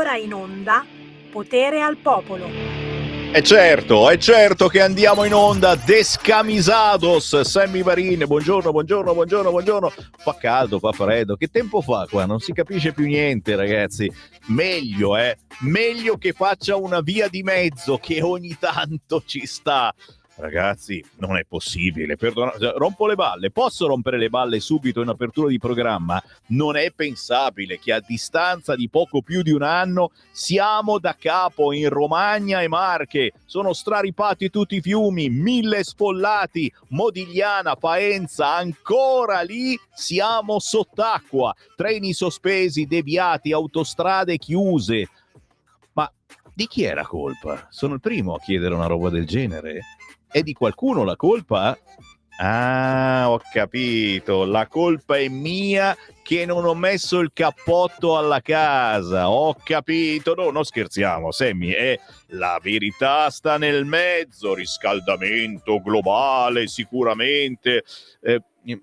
ora in onda Potere al Popolo. È certo che andiamo in onda descamisados, Sammy Varin, buongiorno. Fa caldo, fa freddo, che tempo fa qua? Non si capisce più niente, ragazzi. Meglio che faccia una via di mezzo che ogni tanto ci sta. Ragazzi, non è possibile, rompo le balle, posso rompere le balle subito in apertura di programma? Non è pensabile che a distanza di poco più di un anno siamo da capo in Romagna e Marche, sono straripati tutti i fiumi, 1000 sfollati, Modigliana, Faenza, ancora lì siamo sott'acqua, treni sospesi, deviati, autostrade chiuse. Ma di chi è la colpa? Sono il primo a chiedere una roba del genere? È di qualcuno la colpa? Ah, ho capito. La colpa è mia che non ho messo il cappotto alla casa. Ho capito. No, non scherziamo, Sammy. La verità sta nel mezzo. Riscaldamento globale, sicuramente.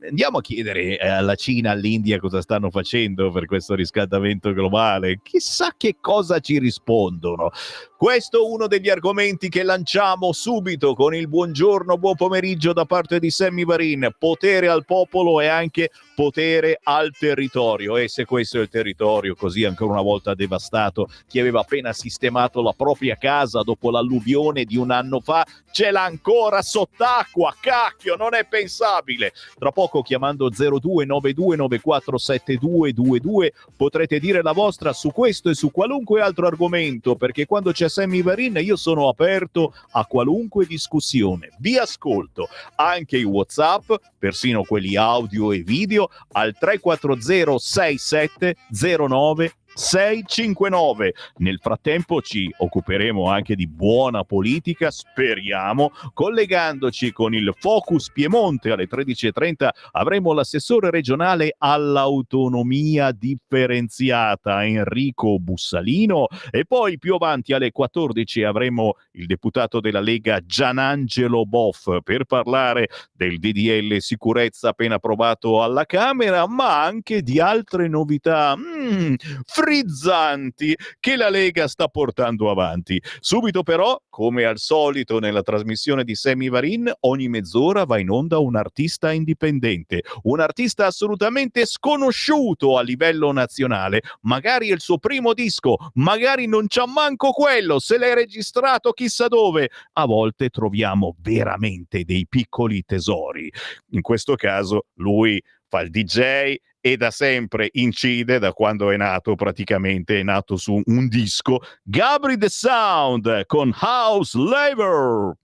Andiamo a chiedere alla Cina, all'India cosa stanno facendo per questo riscaldamento globale. Chissà che cosa ci rispondono. Questo è uno degli argomenti che lanciamo subito con il buongiorno, buon pomeriggio da parte di Sammy Varin. Potere al popolo e anche potere al territorio. E se questo è il territorio così ancora una volta devastato, chi aveva appena sistemato la propria casa dopo l'alluvione di un anno fa, ce l'ha ancora sott'acqua. Cacchio, non è pensabile. Tra poco, chiamando 0292947222, potrete dire la vostra su questo e su qualunque altro argomento, perché quando c'è Sammy Varin io sono aperto a qualunque discussione. Vi ascolto anche i WhatsApp, persino quelli audio e video, al 340 6709 659. Nel frattempo ci occuperemo anche di buona politica, speriamo, collegandoci con il Focus Piemonte alle 13:30 avremo l'assessore regionale all'autonomia differenziata Enrico Bussalino e poi più avanti alle 14 avremo il deputato della Lega Gianangelo Boff per parlare del DDL sicurezza appena approvato alla Camera, ma anche di altre novità frizzanti che la Lega sta portando avanti. Subito però, come al solito nella trasmissione di Sammy Varin, ogni mezz'ora va in onda un artista indipendente, un artista assolutamente sconosciuto a livello nazionale, magari è il suo primo disco, magari non c'ha manco quello, se l'è registrato chissà dove. A volte troviamo veramente dei piccoli tesori. In questo caso lui fa il DJ e da sempre incide, da quando è nato praticamente, è nato su un disco, Gabri The Sound con House Labor.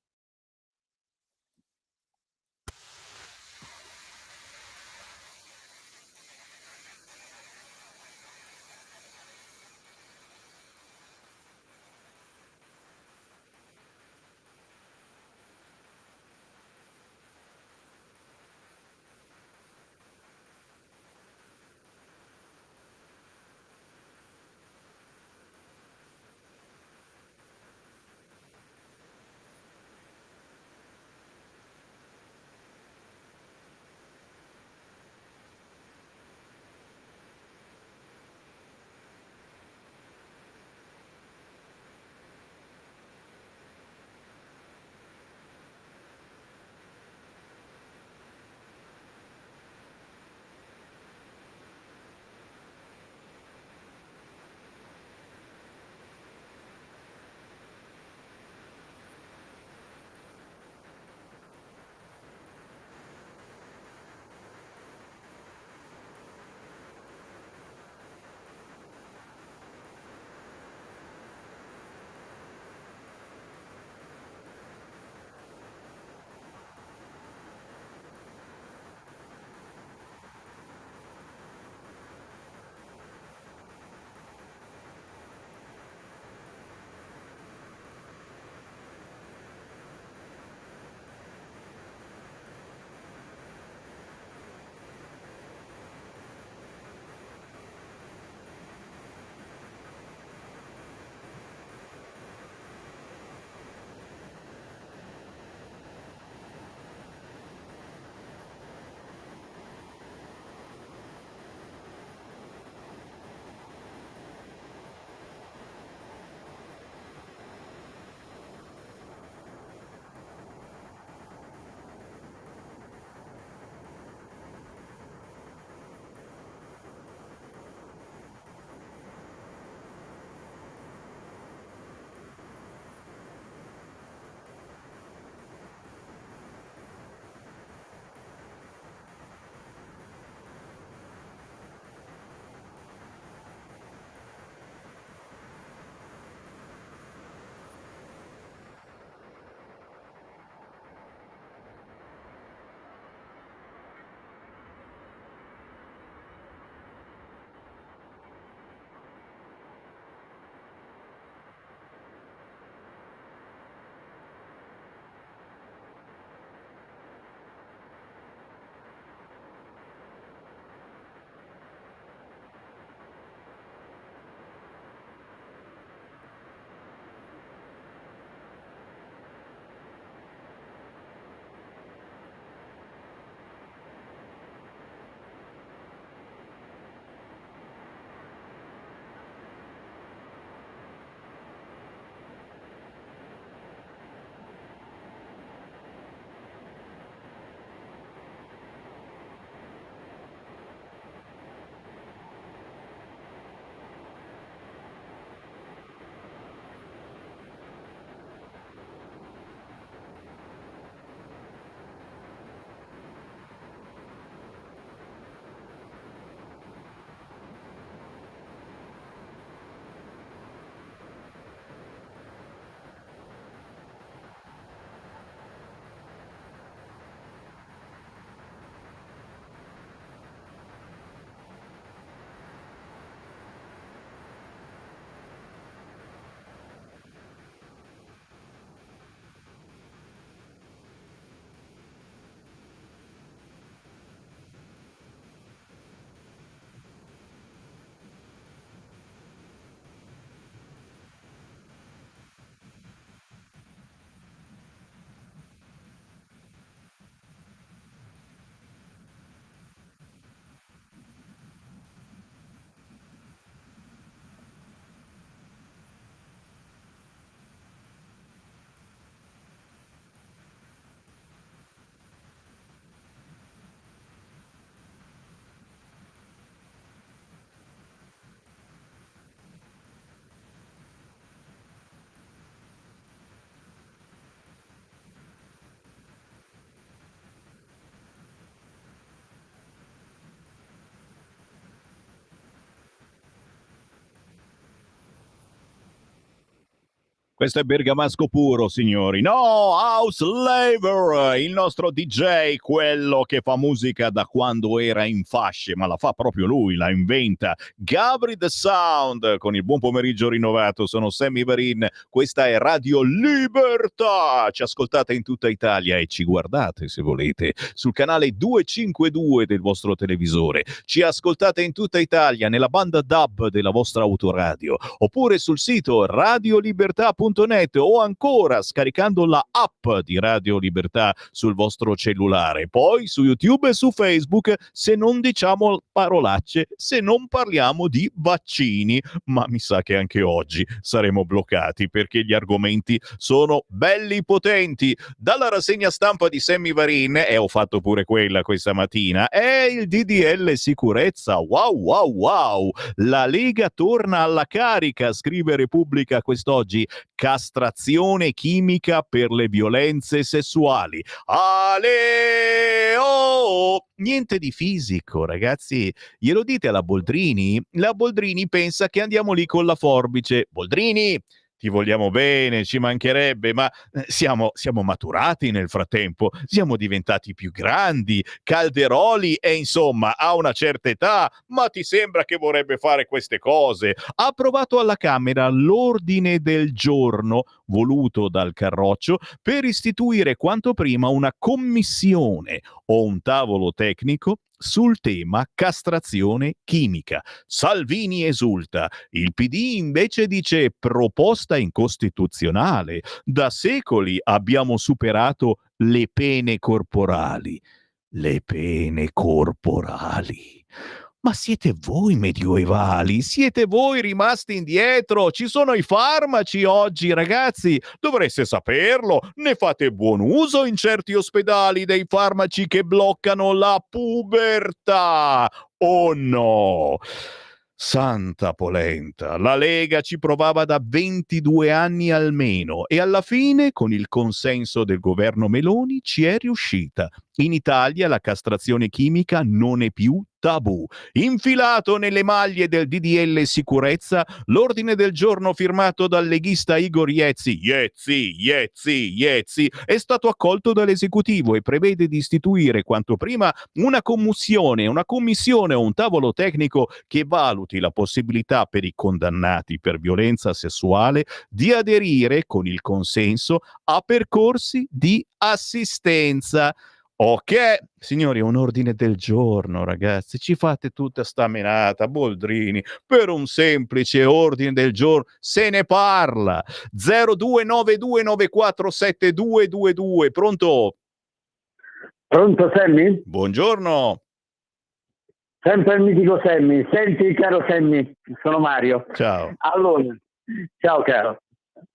Questo è bergamasco puro, signori. No, House Labor, il nostro DJ, quello che fa musica da quando era in fasce, ma la fa proprio lui, la inventa. Gabri The Sound, con il buon pomeriggio rinnovato, sono Sammy Varin, questa è Radio Libertà. Ci ascoltate in tutta Italia e ci guardate, se volete, sul canale 252 del vostro televisore. Ci ascoltate in tutta Italia, nella banda DAB della vostra autoradio, oppure sul sito radiolibertà.net o ancora scaricando la app di Radio Libertà sul vostro cellulare. Poi su YouTube e su Facebook, se non diciamo parolacce, se non parliamo di vaccini, ma mi sa che anche oggi saremo bloccati perché gli argomenti sono belli potenti. Dalla rassegna stampa di Sammy Varin, e ho fatto pure quella questa mattina, è il DDL sicurezza. Wow wow wow, la Lega torna alla carica, scrive Repubblica quest'oggi. Castrazione chimica per le violenze sessuali. Ale! Oh! Niente di fisico, ragazzi. Glielo dite alla Boldrini? La Boldrini pensa che andiamo lì con la forbice. Boldrini, ti vogliamo bene, ci mancherebbe, ma siamo maturati nel frattempo, siamo diventati più grandi. Calderoli e insomma ha una certa età, ma ti sembra che vorrebbe fare queste cose? Ha approvato alla Camera l'ordine del giorno voluto dal Carroccio per istituire quanto prima una commissione o un tavolo tecnico sul tema castrazione chimica. Salvini esulta, il PD invece dice proposta incostituzionale. Da secoli abbiamo superato le pene corporali. Le pene corporali. Ma siete voi medioevali, siete voi rimasti indietro, ci sono i farmaci oggi, ragazzi, dovreste saperlo, ne fate buon uso in certi ospedali dei farmaci che bloccano la pubertà, o no? Santa polenta, la Lega ci provava da 22 anni almeno e alla fine, con il consenso del governo Meloni, ci è riuscita. In Italia la castrazione chimica non è più tabù. Infilato nelle maglie del DDL sicurezza, l'ordine del giorno firmato dal leghista Igor Iezzi, è stato accolto dall'esecutivo e prevede di istituire quanto prima una commissione o un tavolo tecnico che valuti la possibilità per i condannati per violenza sessuale di aderire con il consenso a percorsi di assistenza. Ok, signori, è un ordine del giorno, ragazzi, ci fate tutta sta menata, Boldrini, per un semplice ordine del giorno, se ne parla. 0292947222, pronto? Pronto Sammy? Buongiorno. Sempre il mitico Sammy. Senti, caro Sammy, sono Mario. Ciao. Allora, ciao caro.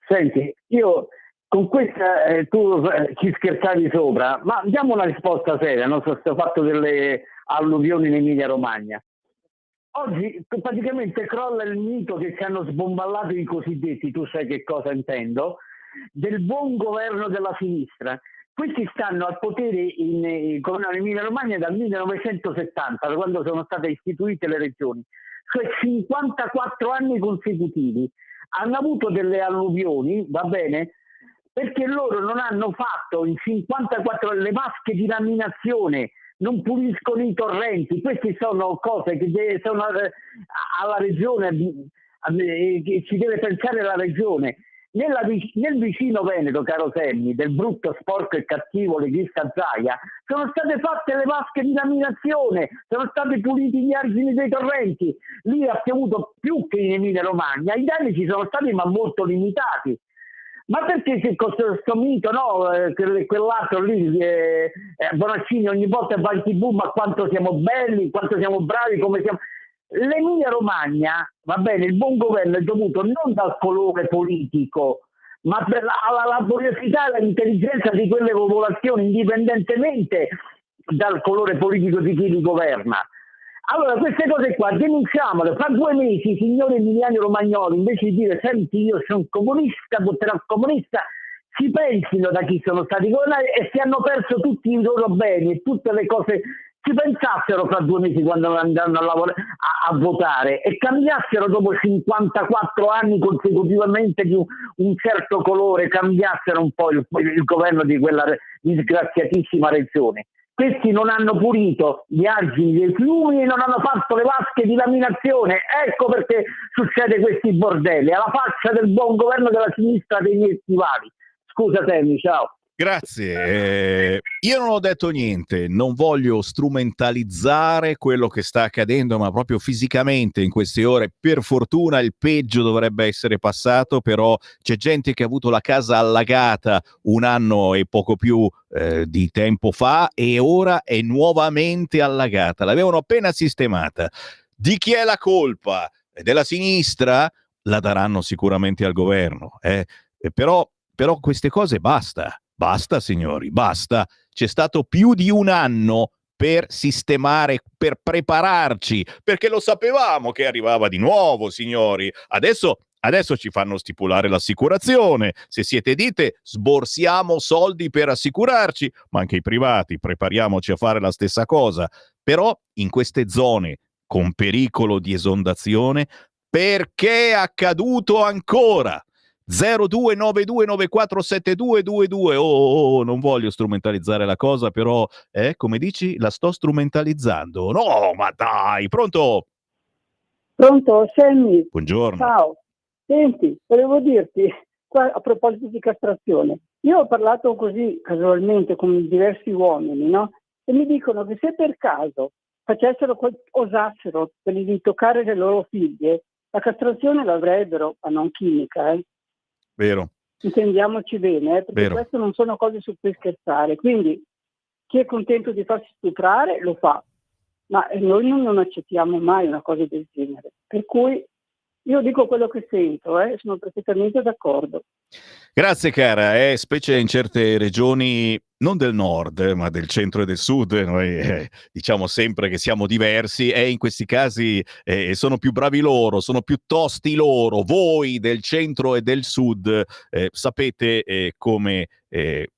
Senti, io con questa tu ci scherzavi sopra, ma diamo una risposta seria, no? Su questo fatto delle alluvioni in Emilia Romagna. Oggi praticamente crolla il mito che ci hanno sbomballato i cosiddetti, tu sai che cosa intendo, del buon governo della sinistra. Questi stanno al potere in governo Emilia Romagna dal 1970, da quando sono state istituite le regioni, cioè 54 anni consecutivi. Hanno avuto delle alluvioni, va bene? Perché loro non hanno fatto in 54 le vasche di laminazione, non puliscono i torrenti. Queste sono cose che sono alla regione, che ci deve pensare la regione. Nel vicino Veneto, caro Sammy, del brutto, sporco e cattivo leghista Zaia, sono state fatte le vasche di laminazione, sono stati puliti gli argini dei torrenti. Lì ha piovuto più che in Emilia Romagna. I danni ci sono stati, ma molto limitati. Ma perché c'è questo mito, no? Quell'altro lì, Bonaccini ogni volta va in TV, ma quanto siamo belli, quanto siamo bravi, come siamo. L'Emilia Romagna, va bene, il buon governo è dovuto non dal colore politico, ma alla laboriosità e all'intelligenza di quelle popolazioni, indipendentemente dal colore politico di chi li governa. Allora, queste cose qua denunciamole. Fra 2 mesi, signori emiliani romagnoli, invece di dire senti io sono comunista, voterò comunista, si pensino da chi sono stati governati e si hanno perso tutti i loro beni e tutte le cose ci pensassero fra 2 mesi quando andranno a lavorare, a votare, e cambiassero dopo 54 anni consecutivamente di un certo colore, cambiassero un po' il governo di quella disgraziatissima regione. Questi non hanno pulito gli argini dei fiumi e non hanno fatto le vasche di laminazione. Ecco perché succede questi bordelli, alla faccia del buon governo della sinistra dei miei stivali. Scusa Sammy, ciao. Grazie. Io non ho detto niente, non voglio strumentalizzare quello che sta accadendo, ma proprio fisicamente in queste ore, per fortuna il peggio dovrebbe essere passato, però c'è gente che ha avuto la casa allagata 1 anno e poco più di tempo fa e ora è nuovamente allagata. L'avevano appena sistemata. Di chi è la colpa? Della sinistra? La daranno sicuramente al governo. Però queste cose basta. Basta, signori, basta. C'è stato più di 1 anno per sistemare, per prepararci, perché lo sapevamo che arrivava di nuovo, signori. Adesso ci fanno stipulare l'assicurazione. Se siete ditte, sborsiamo soldi per assicurarci, ma anche i privati, prepariamoci a fare la stessa cosa. Però in queste zone con pericolo di esondazione, perché è accaduto ancora? 0292947222. Non voglio strumentalizzare la cosa, però come dici, la sto strumentalizzando. No, ma dai, pronto? Pronto, Sammy? Buongiorno. Ciao. Senti, volevo dirti, a proposito di castrazione, io ho parlato così casualmente con diversi uomini, no? E mi dicono che se per caso osassero quelli di toccare le loro figlie, la castrazione l'avrebbero, ma non chimica, Vero. Intendiamoci bene, perché Vero. queste non sono cose su cui scherzare. Quindi chi è contento di farsi stuprare lo fa, ma noi non accettiamo mai una cosa del genere. Per cui io dico quello che sento, sono perfettamente d'accordo. Grazie cara, specie in certe regioni non del nord, ma del centro e del sud, noi diciamo sempre che siamo diversi e in questi casi sono più bravi loro, sono più tosti loro. Voi del centro e del sud sapete come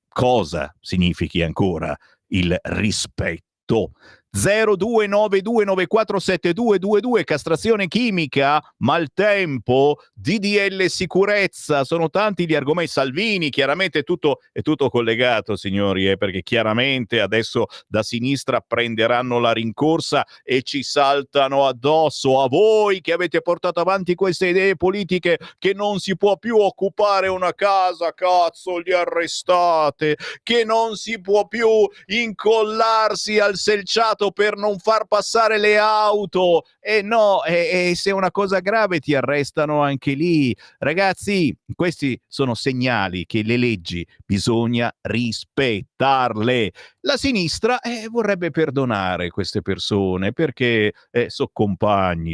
cosa significhi ancora il rispetto. 0292947222, castrazione chimica, maltempo, DDL sicurezza, sono tanti gli argomenti. Salvini, chiaramente è tutto collegato, signori, perché chiaramente adesso da sinistra prenderanno la rincorsa e ci saltano addosso a voi che avete portato avanti queste idee politiche che non si può più occupare una casa, cazzo, li arrestate, che non si può più incollarsi al selciato per non far passare le auto, no, se è una cosa grave ti arrestano anche lì. Ragazzi, questi sono segnali che le leggi bisogna rispettarle. La sinistra vorrebbe perdonare queste persone perché sono compagni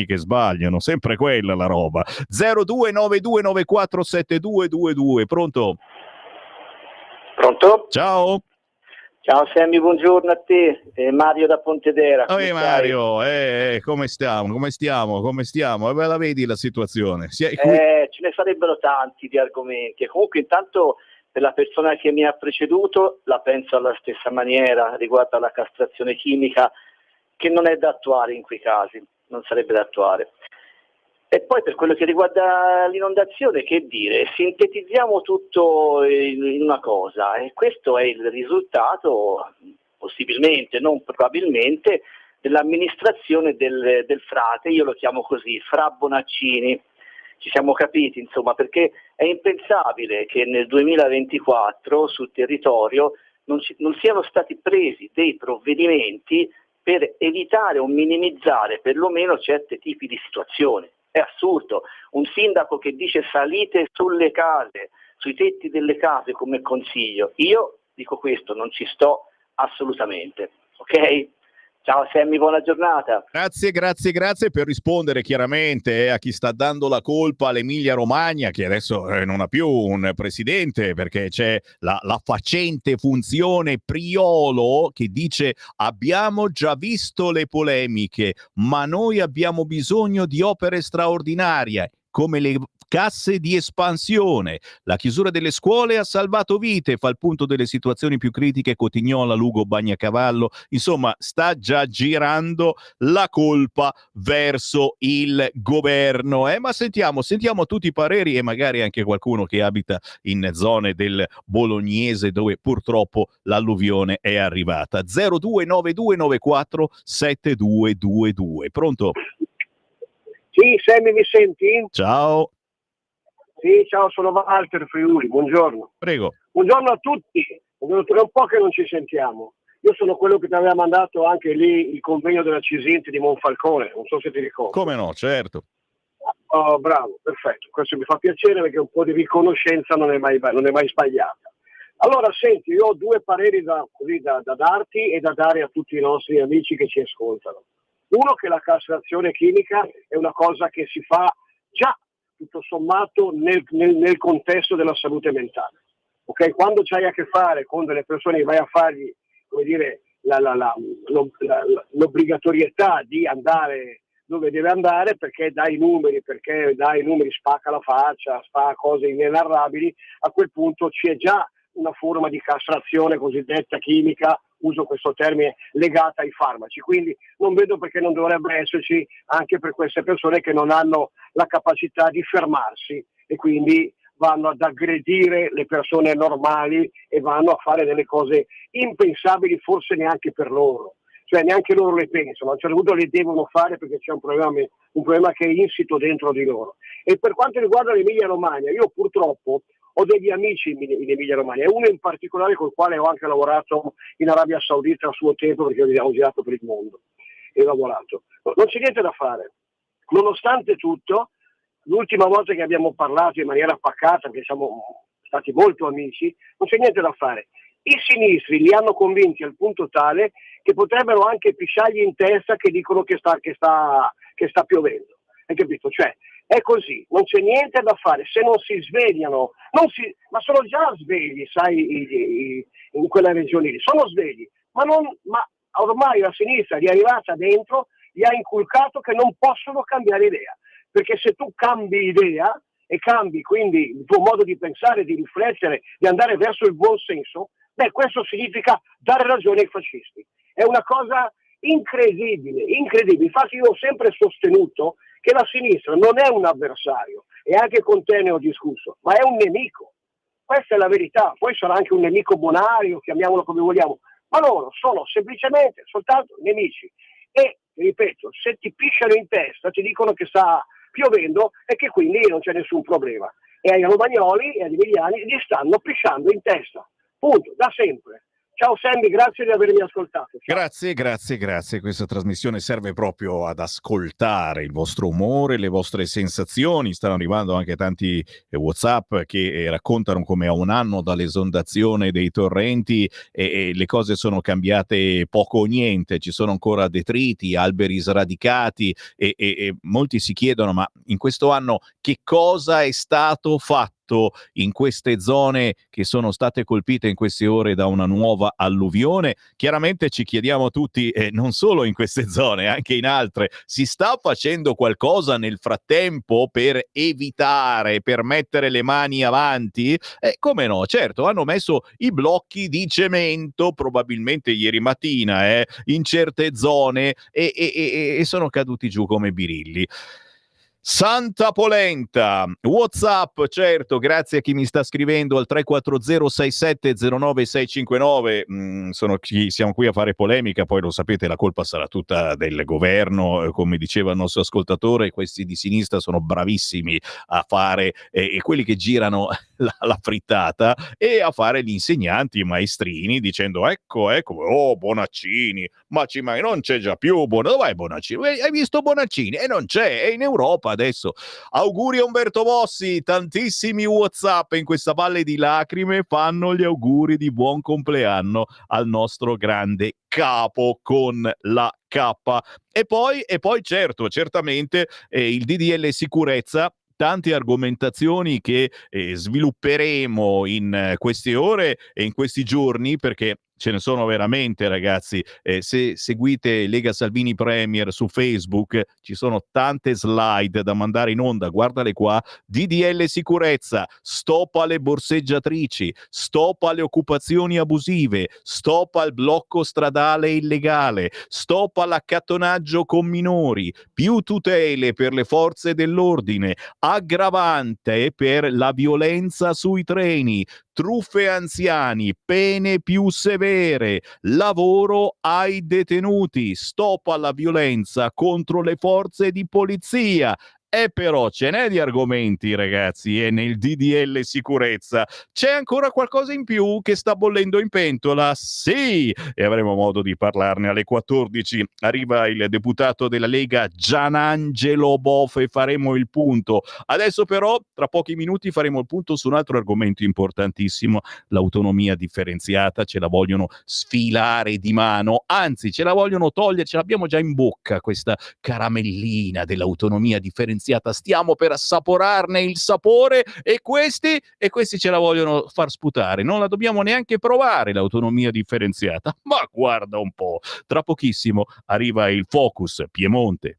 che sbagliano, sempre quella la roba. 0292947222. Pronto? Pronto? Ciao. Ciao Sammy, buongiorno a te, Mario da Pontedera. Mario, come stiamo? Come stiamo? Ve la vedi la situazione? Ce ne sarebbero tanti di argomenti. Comunque intanto per la persona che mi ha preceduto la penso alla stessa maniera riguardo alla castrazione chimica, che non è da attuare in quei casi, non sarebbe da attuare. E poi per quello che riguarda l'inondazione, che dire, sintetizziamo tutto in una cosa, e questo è il risultato, possibilmente, non probabilmente, dell'amministrazione del frate, io lo chiamo così, Fra Bonaccini. Ci siamo capiti, insomma, perché è impensabile che nel 2024 sul territorio non siano stati presi dei provvedimenti per evitare o minimizzare perlomeno certi tipi di situazioni. È assurdo, un sindaco che dice salite sulle case, sui tetti delle case come consiglio. Io dico questo, non ci sto assolutamente, ok? Ciao Sammy, buona giornata. Grazie per rispondere chiaramente a chi sta dando la colpa all'Emilia Romagna, che adesso non ha più un presidente, perché c'è la facente funzione Priolo che dice abbiamo già visto le polemiche, ma noi abbiamo bisogno di opere straordinarie. Come casse di espansione. La chiusura delle scuole ha salvato vite, fa il punto delle situazioni più critiche Cotignola, Lugo, Bagnacavallo. Insomma, sta già girando la colpa verso il governo. Ma sentiamo tutti i pareri e magari anche qualcuno che abita in zone del Bolognese dove purtroppo l'alluvione è arrivata. 0292947222. Pronto? Sì, Sammy, mi senti? Ciao. Sì, ciao, sono Walter Friuli, buongiorno. Prego. Buongiorno a tutti, è un po' che non ci sentiamo. Io sono quello che ti aveva mandato anche lì il convegno della Cisinti di Monfalcone, non so se ti ricordi. Come no, certo. Oh, bravo, perfetto, questo mi fa piacere perché un po' di riconoscenza non è mai sbagliata. Allora, senti, io ho due pareri da darti e da dare a tutti i nostri amici che ci ascoltano. Uno, che la castrazione chimica è una cosa che si fa già tutto sommato nel contesto della salute mentale. Okay? Quando c'hai a che fare con delle persone che vai a fargli, come dire, l'obbligatorietà di andare dove deve andare perché dai i numeri, spacca la faccia, fa cose inenarrabili, a quel punto c'è già una forma di castrazione cosiddetta chimica, uso questo termine, legata ai farmaci. Quindi non vedo perché non dovrebbe esserci anche per queste persone che non hanno la capacità di fermarsi e quindi vanno ad aggredire le persone normali e vanno a fare delle cose impensabili, forse neanche per loro. Cioè neanche loro le pensano, a un certo punto le devono fare perché c'è un problema che è insito dentro di loro. E per quanto riguarda l'Emilia Romagna, io purtroppo ho degli amici in Emilia Romagna, e uno in particolare col quale ho anche lavorato in Arabia Saudita a suo tempo, perché ho girato per il mondo e ho lavorato. Non c'è niente da fare. Nonostante tutto, l'ultima volta che abbiamo parlato in maniera pacata, perché siamo stati molto amici, non c'è niente da fare. I sinistri li hanno convinti al punto tale che potrebbero anche pisciargli in testa che dicono che sta piovendo. Hai capito? Cioè, è così, non c'è niente da fare. Se non si svegliano, ma sono già svegli, sai, in quella regione lì, sono svegli, ma ormai la sinistra gli è arrivata dentro, gli ha inculcato che non possono cambiare idea, perché se tu cambi idea e cambi quindi il tuo modo di pensare, di riflettere, di andare verso il buon senso, questo significa dare ragione ai fascisti. È una cosa incredibile. Infatti io ho sempre sostenuto che la sinistra non è un avversario, e anche con te ne ho discusso, ma è un nemico. Questa è la verità. Poi sarà anche un nemico bonario, chiamiamolo come vogliamo, ma loro sono semplicemente soltanto nemici. E, ripeto, se ti pisciano in testa, ti dicono che sta piovendo e che quindi non c'è nessun problema. E ai romagnoli e agli emiliani gli stanno pisciando in testa. Punto, da sempre. Ciao Sammy, grazie di avermi ascoltato. Ciao. Grazie. Questa trasmissione serve proprio ad ascoltare il vostro umore, le vostre sensazioni. Stanno arrivando anche tanti WhatsApp che raccontano come a un anno dall'esondazione dei torrenti e le cose sono cambiate poco o niente. Ci sono ancora detriti, alberi sradicati e molti si chiedono: ma in questo anno che cosa è stato fatto in queste zone che sono state colpite in queste ore da una nuova alluvione? Chiaramente ci chiediamo tutti, non solo in queste zone, anche in altre, si sta facendo qualcosa nel frattempo per evitare, per mettere le mani avanti? Come no, certo, hanno messo i blocchi di cemento, probabilmente ieri mattina, in certe zone e sono caduti giù come birilli. Santa Polenta, WhatsApp, certo, grazie a chi mi sta scrivendo al 340670969. Siamo qui a fare polemica, poi lo sapete, la colpa sarà tutta del governo, come diceva il nostro ascoltatore, questi di sinistra sono bravissimi a fare e quelli che girano la frittata e a fare gli insegnanti, i maestrini, dicendo ecco, oh Bonaccini, ma non c'è già più dov'è Bonaccini? Hai visto Bonaccini? E non c'è, è in Europa adesso. Auguri a Umberto Bossi, tantissimi WhatsApp in questa valle di lacrime fanno gli auguri di buon compleanno al nostro grande capo con la K. E poi certo, certamente il DDL sicurezza, tante argomentazioni che svilupperemo in queste ore e in questi giorni, perché ce ne sono veramente, ragazzi. Se seguite Lega Salvini Premier su Facebook, ci sono tante slide da mandare in onda, guardale qua. DDL sicurezza, stop alle borseggiatrici, stop alle occupazioni abusive, stop al blocco stradale illegale, stop all'accattonaggio con minori, più tutele per le forze dell'ordine, aggravante per la violenza sui treni, truffe anziani, pene più severe, lavoro ai detenuti, stop alla violenza contro le forze di polizia. E però ce n'è di argomenti, ragazzi, e nel DDL sicurezza c'è ancora qualcosa in più che sta bollendo in pentola? Sì! E avremo modo di parlarne alle 14. Arriva il deputato della Lega Gianangelo Bofe e faremo il punto. Adesso però, tra pochi minuti, faremo il punto su un altro argomento importantissimo, l'autonomia differenziata. Ce la vogliono sfilare di mano, anzi ce la vogliono togliere, ce l'abbiamo già in bocca questa caramellina dell'autonomia differenziata. Stiamo per assaporarne il sapore e questi ce la vogliono far sputare. Non la dobbiamo neanche provare l'autonomia differenziata. Ma guarda un po', tra pochissimo arriva il Focus Piemonte.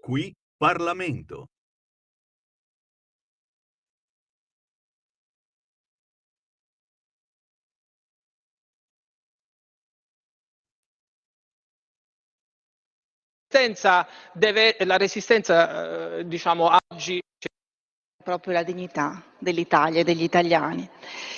Qui Parlamento. La resistenza, diciamo, oggi proprio la dignità dell'Italia e degli italiani.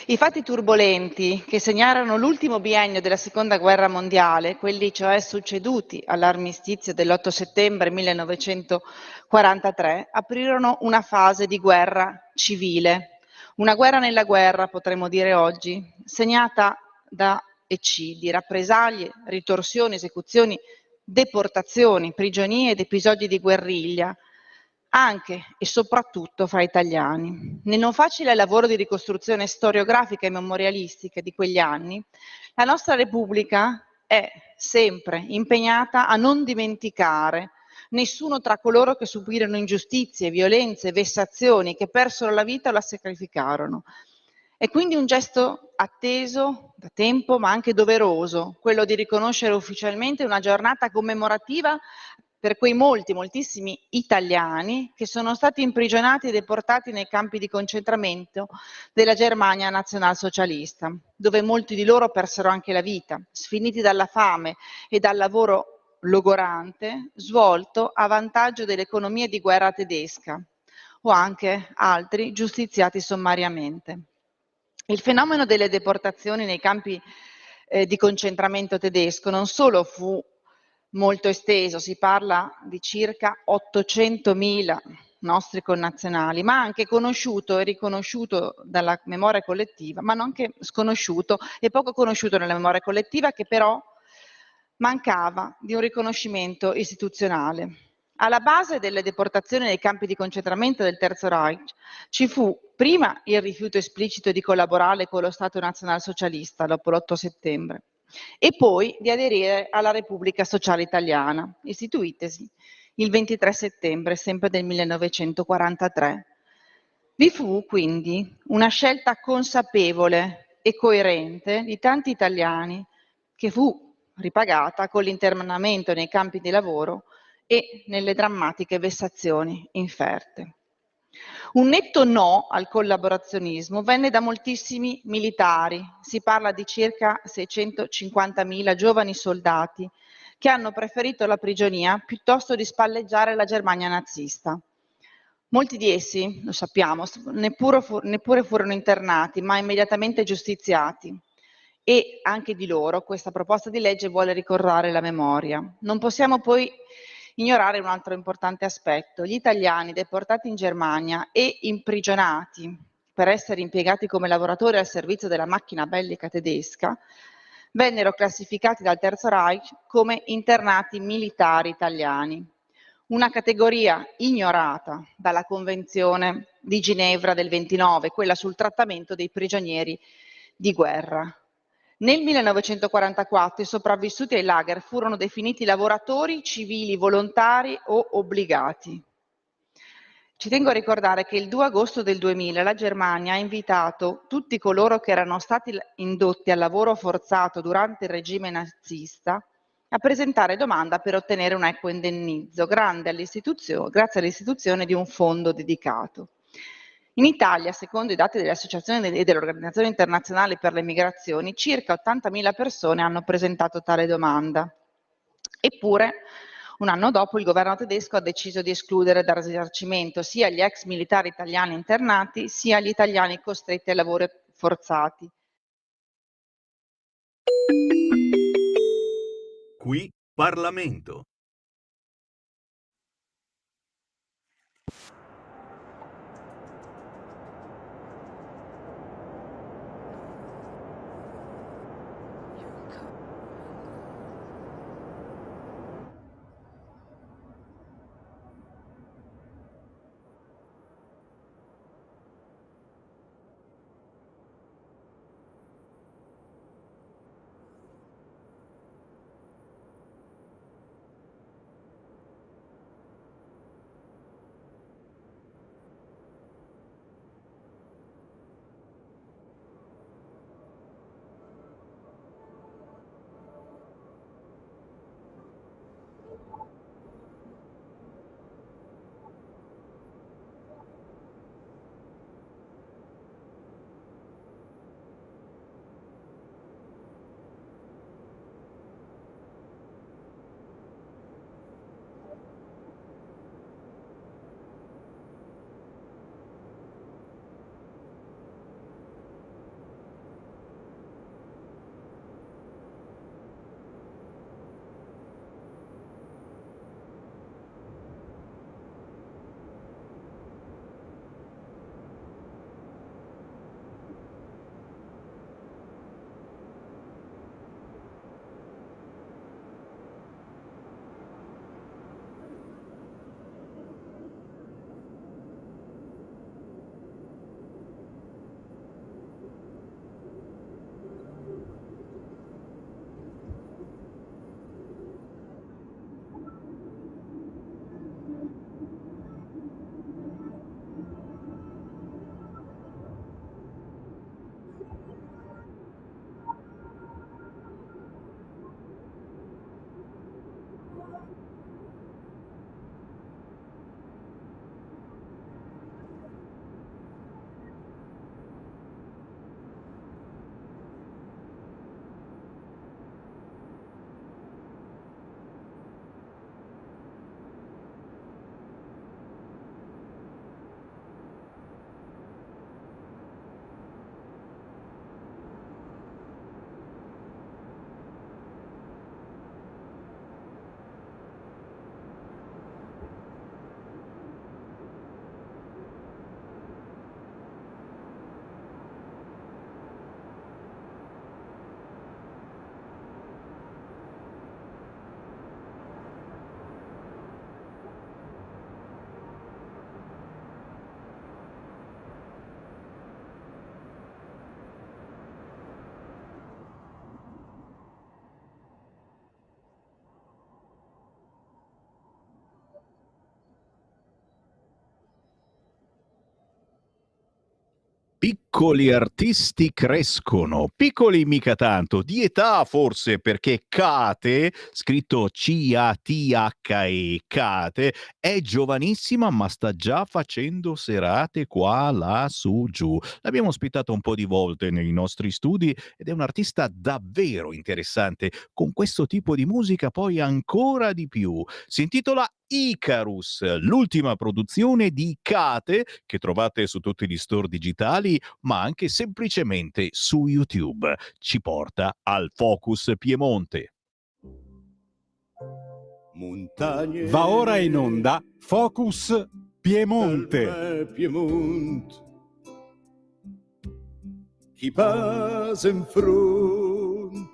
I fatti turbolenti che segnarono l'ultimo biennio della Seconda Guerra Mondiale, quelli cioè succeduti all'armistizio dell'8 settembre 1943, aprirono una fase di guerra civile, una guerra nella guerra, potremmo dire oggi, segnata da eccidi, rappresaglie, ritorsioni, esecuzioni, deportazioni, prigionie ed episodi di guerriglia, anche e soprattutto fra italiani. Nel non facile lavoro di ricostruzione storiografica e memorialistica di quegli anni, la nostra Repubblica è sempre impegnata a non dimenticare nessuno tra coloro che subirono ingiustizie, violenze, vessazioni, che persero la vita o la sacrificarono. È quindi un gesto atteso da tempo, ma anche doveroso, quello di riconoscere ufficialmente una giornata commemorativa per quei moltissimi italiani che sono stati imprigionati e deportati nei campi di concentramento della Germania nazionalsocialista, dove molti di loro persero anche la vita, sfiniti dalla fame e dal lavoro logorante svolto a vantaggio dell'economia di guerra tedesca, o anche altri giustiziati sommariamente. Il fenomeno delle deportazioni nei campi di concentramento tedesco non solo fu molto esteso, si parla di circa 800.000 nostri connazionali, ma anche conosciuto e riconosciuto dalla memoria collettiva, ma anche sconosciuto e poco conosciuto nella memoria collettiva, che però mancava di un riconoscimento istituzionale. Alla base delle deportazioni nei campi di concentramento del Terzo Reich ci fu prima il rifiuto esplicito di collaborare con lo Stato nazionalsocialista dopo l'8 settembre e poi di aderire alla Repubblica Sociale Italiana, istituitesi il 23 settembre sempre del 1943. Vi fu quindi una scelta consapevole e coerente di tanti italiani che fu ripagata con l'internamento nei campi di lavoro e nelle drammatiche vessazioni inferte. Un netto no al collaborazionismo venne da moltissimi militari, si parla di circa 650.000 giovani soldati che hanno preferito la prigionia piuttosto di spalleggiare la Germania nazista. Molti di essi, lo sappiamo, neppure furono internati, ma immediatamente giustiziati. E anche di loro questa proposta di legge vuole ricordare la memoria. Non possiamo poi ignorare un altro importante aspetto. Gli italiani deportati in Germania e imprigionati per essere impiegati come lavoratori al servizio della macchina bellica tedesca vennero classificati dal Terzo Reich come internati militari italiani, una categoria ignorata dalla Convenzione di Ginevra del 29, quella sul trattamento dei prigionieri di guerra. Nel 1944 i sopravvissuti ai lager furono definiti lavoratori civili volontari o obbligati. Ci tengo a ricordare che il 2 agosto del 2000 la Germania ha invitato tutti coloro che erano stati indotti al lavoro forzato durante il regime nazista a presentare domanda per ottenere un equo indennizzo, grazie all'istituzione di un fondo dedicato. In Italia, secondo i dati delle associazioni e dell'Organizzazione Internazionale per le Migrazioni, circa 80.000 persone hanno presentato tale domanda. Eppure, un anno dopo il governo tedesco ha deciso di escludere dal risarcimento sia gli ex militari italiani internati, sia gli italiani costretti ai lavori forzati. Qui Parlamento. Piccoli artisti crescono, piccoli mica tanto, di età forse, perché Kate, scritto C-A-T-H-E, Kate, è giovanissima ma sta già facendo serate qua, là, su, giù. L'abbiamo ospitata un po' di volte nei nostri studi ed è un'artista davvero interessante, con questo tipo di musica poi ancora di più. Si intitola Icarus, l'ultima produzione di Kate che trovate su tutti gli store digitali, ma anche semplicemente su YouTube. Ci porta al Focus Piemonte. Montagne. Va ora in onda Focus Piemonte. Piemonte. Chi passa in front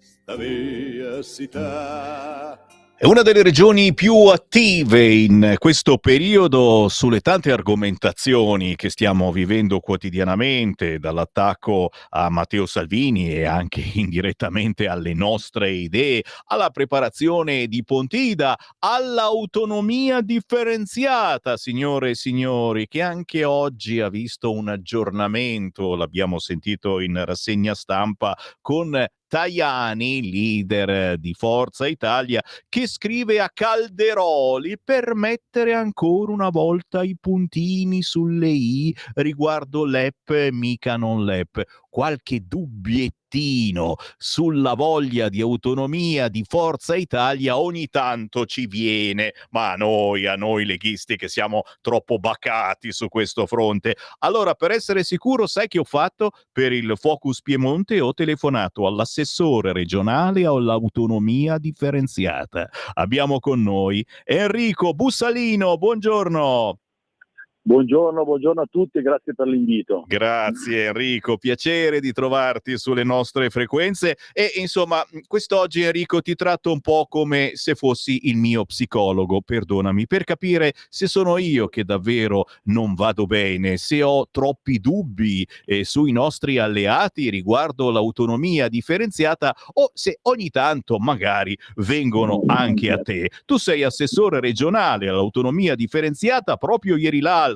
sta mia città. È una delle regioni più attive in questo periodo sulle tante argomentazioni che stiamo vivendo quotidianamente, dall'attacco a Matteo Salvini e anche indirettamente alle nostre idee, alla preparazione di Pontida, all'autonomia differenziata, signore e signori, che anche oggi ha visto un aggiornamento, l'abbiamo sentito in rassegna stampa, con Tajani, leader di Forza Italia, che scrive a Calderoli per mettere ancora una volta i puntini sulle i riguardo LEP, mica non LEP. Qualche dubbiettino sulla voglia di autonomia di Forza Italia ogni tanto ci viene, ma a noi leghisti che siamo troppo bacati su questo fronte. Allora, per essere sicuro, sai che ho fatto? Per il Focus Piemonte ho telefonato all'assessore regionale all'autonomia differenziata. Abbiamo con noi Enrico Bussalino, buongiorno. Buongiorno a tutti e grazie per l'invito. Grazie Enrico, piacere di trovarti sulle nostre frequenze e insomma quest'oggi Enrico ti tratto un po' come se fossi il mio psicologo, perdonami, per capire se sono io che davvero non vado bene, se ho troppi dubbi sui nostri alleati riguardo l'autonomia differenziata o se ogni tanto magari vengono anche a te. Tu sei assessore regionale all'autonomia differenziata, proprio ieri l'altro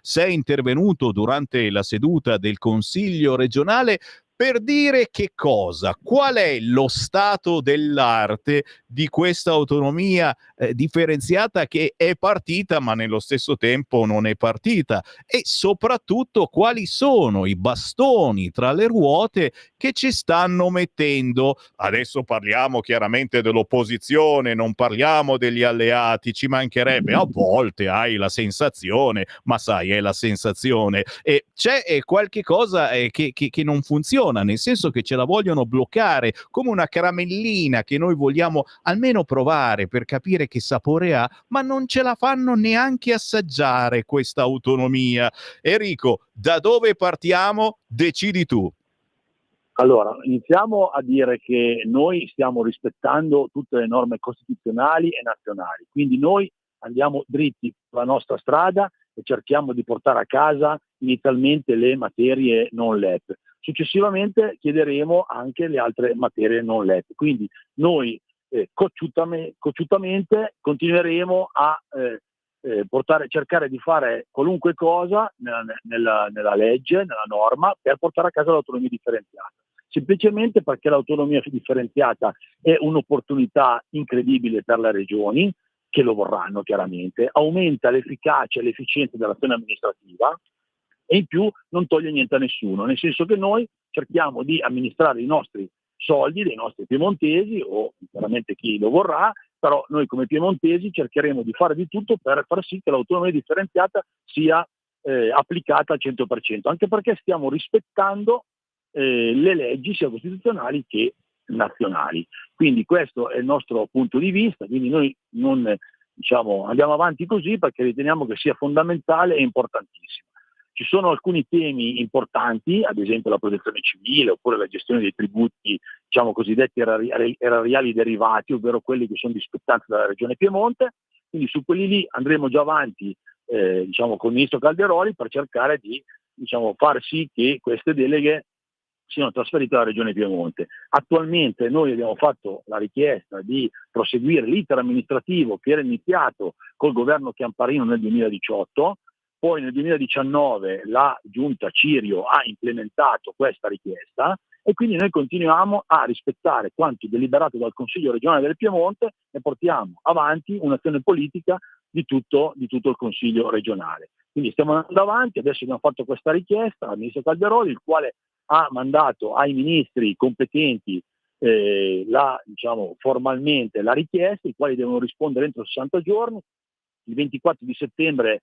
sei intervenuto durante la seduta del Consiglio regionale per dire che cosa? Qual è lo stato dell'arte di questa autonomia differenziata che è partita ma nello stesso tempo non è partita? E soprattutto quali sono i bastoni tra le ruote che ci stanno mettendo? Adesso parliamo chiaramente dell'opposizione, non parliamo degli alleati, ci mancherebbe. A volte hai la sensazione, ma sai, è la sensazione. E c'è qualche cosa che non funziona, nel senso che ce la vogliono bloccare come una caramellina che noi vogliamo almeno provare per capire che sapore ha, ma non ce la fanno neanche assaggiare questa autonomia. Enrico, da dove partiamo? Decidi tu. Allora, iniziamo a dire che noi stiamo rispettando tutte le norme costituzionali e nazionali, quindi noi andiamo dritti sulla nostra strada e cerchiamo di portare a casa inizialmente le materie non LEP. Successivamente chiederemo anche le altre materie non LEP. Quindi noi cocciutamente continueremo a cercare di fare qualunque cosa nella legge, nella norma, per portare a casa l'autonomia differenziata. Semplicemente perché l'autonomia differenziata è un'opportunità incredibile per le regioni, che lo vorranno chiaramente, aumenta l'efficacia e l'efficienza dell'azione amministrativa e in più non toglie niente a nessuno, nel senso che noi cerchiamo di amministrare i nostri soldi dei nostri piemontesi o chiaramente chi lo vorrà, però noi come piemontesi cercheremo di fare di tutto per far sì che l'autonomia differenziata sia applicata al 100%, anche perché stiamo rispettando le leggi sia costituzionali che nazionali. Quindi questo è il nostro punto di vista, quindi noi non andiamo avanti così perché riteniamo che sia fondamentale e importantissimo. Ci sono alcuni temi importanti, ad esempio la protezione civile oppure la gestione dei tributi cosiddetti erariali derivati, ovvero quelli che sono di spettanza della Regione Piemonte, quindi su quelli lì andremo già avanti con il ministro Calderoli per cercare di far sì che queste deleghe siano trasferite alla Regione Piemonte. Attualmente noi abbiamo fatto la richiesta di proseguire l'iter amministrativo che era iniziato col governo Chiamparino nel 2018, poi nel 2019 la giunta Cirio ha implementato questa richiesta e quindi noi continuiamo a rispettare quanto deliberato dal Consiglio regionale del Piemonte e portiamo avanti un'azione politica di tutto il Consiglio regionale. Quindi stiamo andando avanti, adesso abbiamo fatto questa richiesta al ministro Calderoli, il quale ha mandato ai ministri competenti formalmente la richiesta, i quali devono rispondere entro 60 giorni. Il 24 di settembre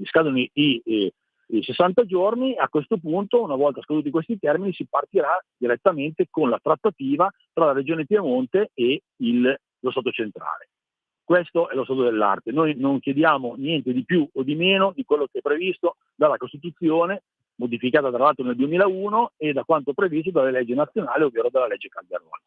scadono i 60 giorni. A questo punto, una volta scaduti questi termini, si partirà direttamente con la trattativa tra la Regione Piemonte e lo Stato centrale. Questo è lo stato dell'arte. Noi non chiediamo niente di più o di meno di quello che è previsto dalla Costituzione, modificata tra l'altro nel 2001, e da quanto previsto dalle leggi nazionali, ovvero dalla legge Calderoli.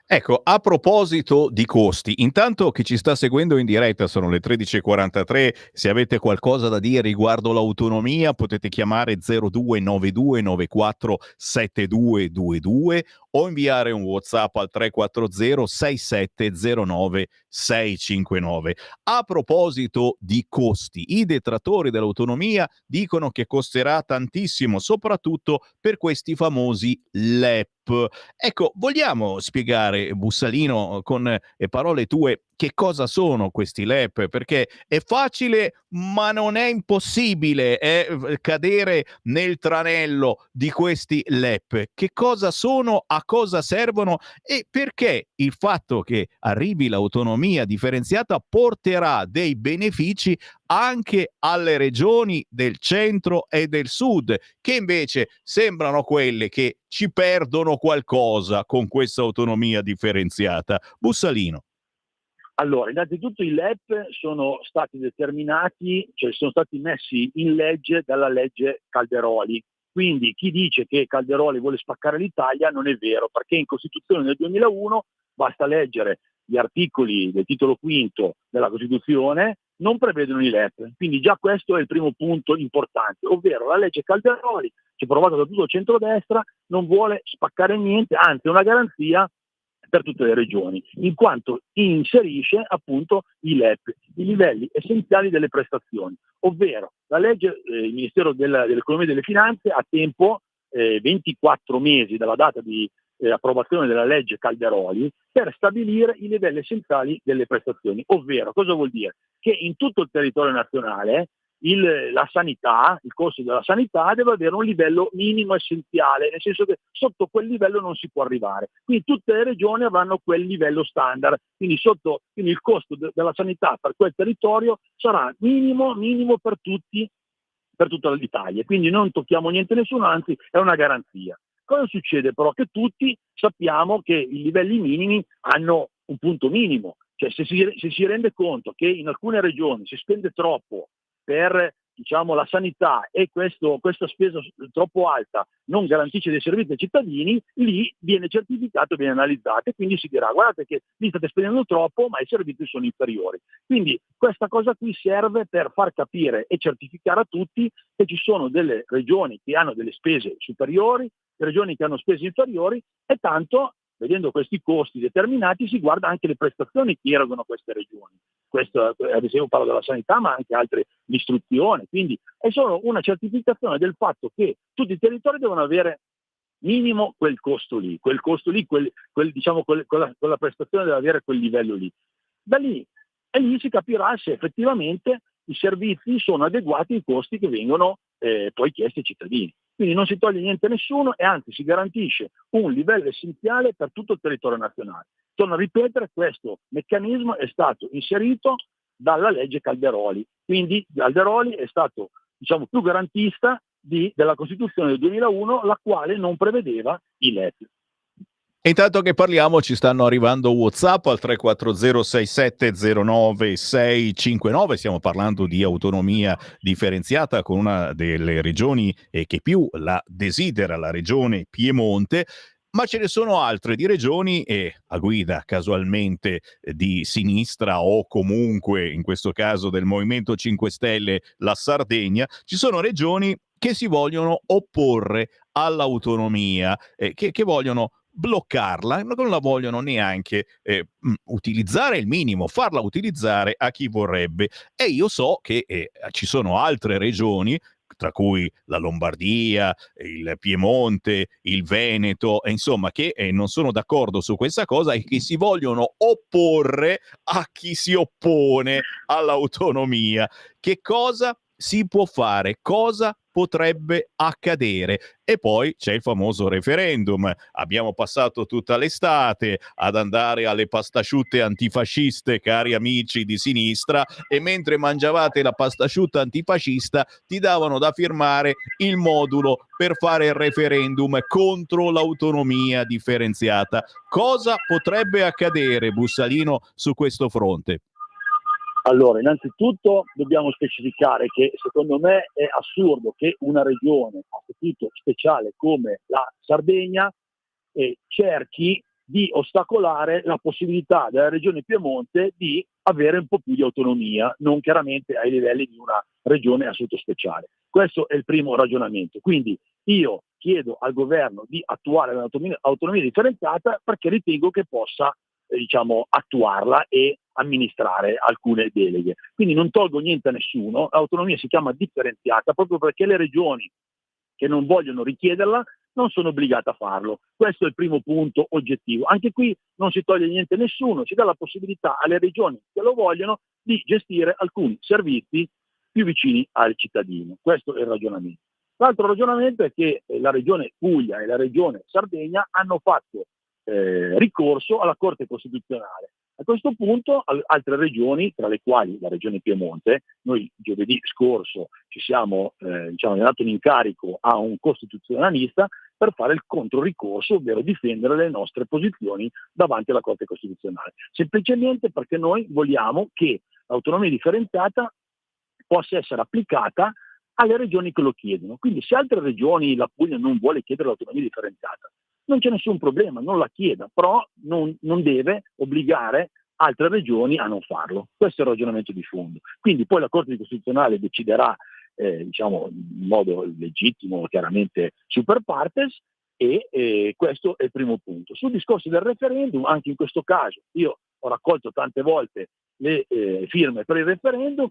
Ecco, a proposito di costi, intanto chi ci sta seguendo in diretta sono le 13:43, se avete qualcosa da dire riguardo l'autonomia potete chiamare 0292947222 o inviare un WhatsApp al 340 6709 659. A proposito di costi, i detrattori dell'autonomia dicono che costerà tantissimo, soprattutto per questi famosi LEP. Ecco, vogliamo spiegare, Bussalino, con parole tue, che cosa sono questi LEP? Perché è facile, ma non è impossibile cadere nel tranello di questi LEP. Che cosa sono, a cosa servono e perché il fatto che arrivi l'autonomia differenziata porterà dei benefici anche alle regioni del centro e del sud, che invece sembrano quelle che ci perdono qualcosa con questa autonomia differenziata. Bussalino. Allora, innanzitutto i LEP sono stati determinati, cioè sono stati messi in legge dalla legge Calderoli. Quindi chi dice che Calderoli vuole spaccare l'Italia non è vero, perché in Costituzione nel 2001, basta leggere gli articoli del titolo quinto della Costituzione, non prevedono i LEP. Quindi già questo è il primo punto importante, ovvero la legge Calderoli, che è approvata da tutto il centrodestra, non vuole spaccare niente, anzi è una garanzia per tutte le regioni, in quanto inserisce appunto i LEP, i livelli essenziali delle prestazioni, ovvero la legge, il Ministero dell'Economia e delle Finanze ha tempo 24 mesi dalla data di approvazione della legge Calderoli per stabilire i livelli essenziali delle prestazioni, ovvero cosa vuol dire? Che in tutto il territorio nazionale la sanità, il costo della sanità deve avere un livello minimo essenziale, nel senso che sotto quel livello non si può arrivare. Quindi tutte le regioni avranno quel livello standard, quindi il costo della sanità per quel territorio sarà minimo per tutti, per tutta l'Italia. Quindi non tocchiamo niente a nessuno, anzi è una garanzia. Cosa succede però? Che tutti sappiamo che i livelli minimi hanno un punto minimo, cioè se si rende conto che in alcune regioni si spende troppo per la sanità e questa spesa troppo alta non garantisce dei servizi ai cittadini, lì viene certificato, viene analizzato e quindi si dirà guardate che lì state spendendo troppo ma i servizi sono inferiori. Quindi questa cosa qui serve per far capire e certificare a tutti che ci sono delle regioni che hanno delle spese superiori, regioni che hanno spese inferiori e tanto vedendo questi costi determinati si guarda anche le prestazioni che erogano queste regioni. Questo, ad esempio parlo della sanità ma anche altre, l'istruzione, quindi è solo una certificazione del fatto che tutti i territori devono avere minimo quel costo lì, quella prestazione deve avere quel livello lì. Da lì e lì si capirà se effettivamente i servizi sono adeguati ai costi che vengono poi chiesti ai cittadini. Quindi non si toglie niente a nessuno e anzi si garantisce un livello essenziale per tutto il territorio nazionale. Torno a ripetere, questo meccanismo è stato inserito dalla legge Calderoli, quindi Calderoli è stato più garantista della Costituzione del 2001, la quale non prevedeva i LEP. E intanto che parliamo ci stanno arrivando WhatsApp al 340 6709 659, stiamo parlando di autonomia differenziata con una delle regioni che più la desidera, la regione Piemonte, ma ce ne sono altre di regioni a guida casualmente di sinistra o comunque in questo caso del Movimento 5 Stelle la Sardegna, ci sono regioni che si vogliono opporre all'autonomia, che vogliono bloccarla, non la vogliono neanche utilizzare il minimo, farla utilizzare a chi vorrebbe. E io so che ci sono altre regioni, tra cui la Lombardia, il Piemonte, il Veneto, insomma, che non sono d'accordo su questa cosa e che si vogliono opporre a chi si oppone all'autonomia. Che cosa si può fare? Cosa potrebbe accadere? E poi c'è il famoso referendum. Abbiamo passato tutta l'estate ad andare alle pastasciutte antifasciste, cari amici di sinistra, e mentre mangiavate la pastasciutta antifascista ti davano da firmare il modulo per fare il referendum contro l'autonomia differenziata. Cosa potrebbe accadere, Bussalino, su questo fronte? Allora, innanzitutto dobbiamo specificare che secondo me è assurdo che una regione a statuto speciale come la Sardegna cerchi di ostacolare la possibilità della regione Piemonte di avere un po' più di autonomia, non chiaramente ai livelli di una regione a statuto speciale. Questo è il primo ragionamento. Quindi io chiedo al governo di attuare l'autonomia differenziata perché ritengo che possa attuarla e amministrare alcune deleghe. Quindi non tolgo niente a nessuno, l'autonomia si chiama differenziata proprio perché le regioni che non vogliono richiederla non sono obbligate a farlo. Questo è il primo punto oggettivo. Anche qui non si toglie niente a nessuno, si dà la possibilità alle regioni che lo vogliono di gestire alcuni servizi più vicini al cittadino. Questo è il ragionamento. L'altro ragionamento è che la regione Puglia e la regione Sardegna hanno fatto ricorso alla Corte Costituzionale. A questo punto altre regioni, tra le quali la regione Piemonte, noi giovedì scorso ci siamo dato un incarico a un costituzionalista per fare il controricorso, ovvero difendere le nostre posizioni davanti alla Corte Costituzionale. Semplicemente perché noi vogliamo che l'autonomia differenziata possa essere applicata alle regioni che lo chiedono. Quindi se altre regioni, la Puglia non vuole chiedere l'autonomia differenziata, non c'è nessun problema, non la chieda, però non deve obbligare altre regioni a non farlo. Questo è il ragionamento di fondo. Quindi poi la Corte Costituzionale deciderà in modo legittimo, chiaramente super partes, e questo è il primo punto. Sul discorso del referendum, anche in questo caso, io ho raccolto tante volte le firme per il referendum.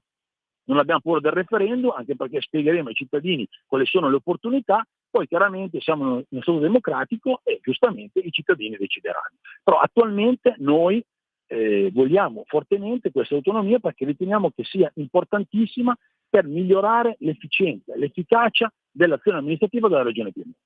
Non abbiamo paura del referendum, anche perché spiegheremo ai cittadini quali sono le opportunità, poi chiaramente siamo in uno Stato democratico e giustamente i cittadini decideranno. Però attualmente noi vogliamo fortemente questa autonomia perché riteniamo che sia importantissima per migliorare l'efficienza e l'efficacia dell'azione amministrativa della Regione Piemonte.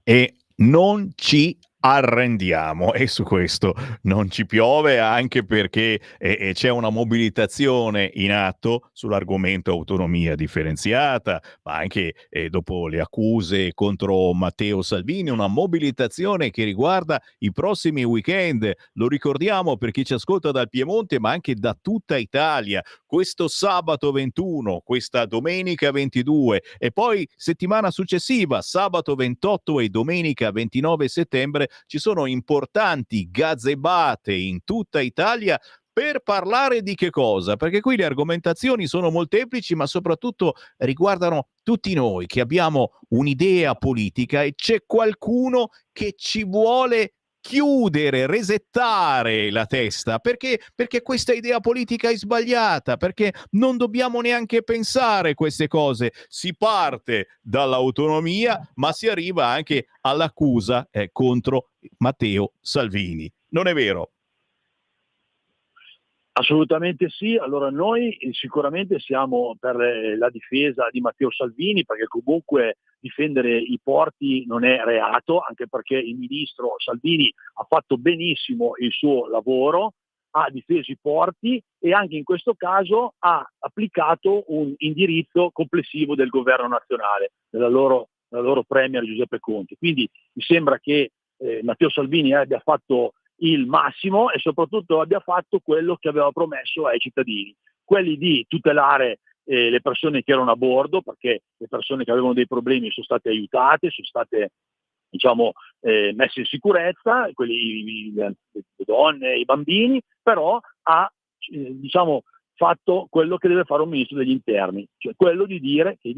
E non ci arrendiamo, e su questo non ci piove, anche perché c'è una mobilitazione in atto sull'argomento autonomia differenziata, ma anche dopo le accuse contro Matteo Salvini, una mobilitazione che riguarda i prossimi weekend. Lo ricordiamo per chi ci ascolta dal Piemonte, ma anche da tutta Italia. Questo sabato 21, questa domenica 22 e poi settimana successiva, sabato 28 e domenica 29 settembre, ci sono importanti gazebate in tutta Italia per parlare di che cosa? Perché qui le argomentazioni sono molteplici, ma soprattutto riguardano tutti noi che abbiamo un'idea politica e c'è qualcuno che ci vuole chiudere, resettare la testa, perché questa idea politica è sbagliata, perché non dobbiamo neanche pensare queste cose. Si parte dall'autonomia, ma si arriva anche all'accusa contro Matteo Salvini. Non è vero? Assolutamente sì, allora noi sicuramente siamo per la difesa di Matteo Salvini, perché comunque difendere i porti non è reato, anche perché il ministro Salvini ha fatto benissimo il suo lavoro, ha difeso i porti e anche in questo caso ha applicato un indirizzo complessivo del governo nazionale, della loro premier Giuseppe Conte. Quindi mi sembra che Matteo Salvini abbia fatto il massimo e soprattutto abbia fatto quello che aveva promesso ai cittadini, quelli di tutelare le persone che erano a bordo, perché le persone che avevano dei problemi sono state aiutate, sono state messe in sicurezza, le donne, i bambini, però ha fatto quello che deve fare un ministro degli interni, cioè quello di dire che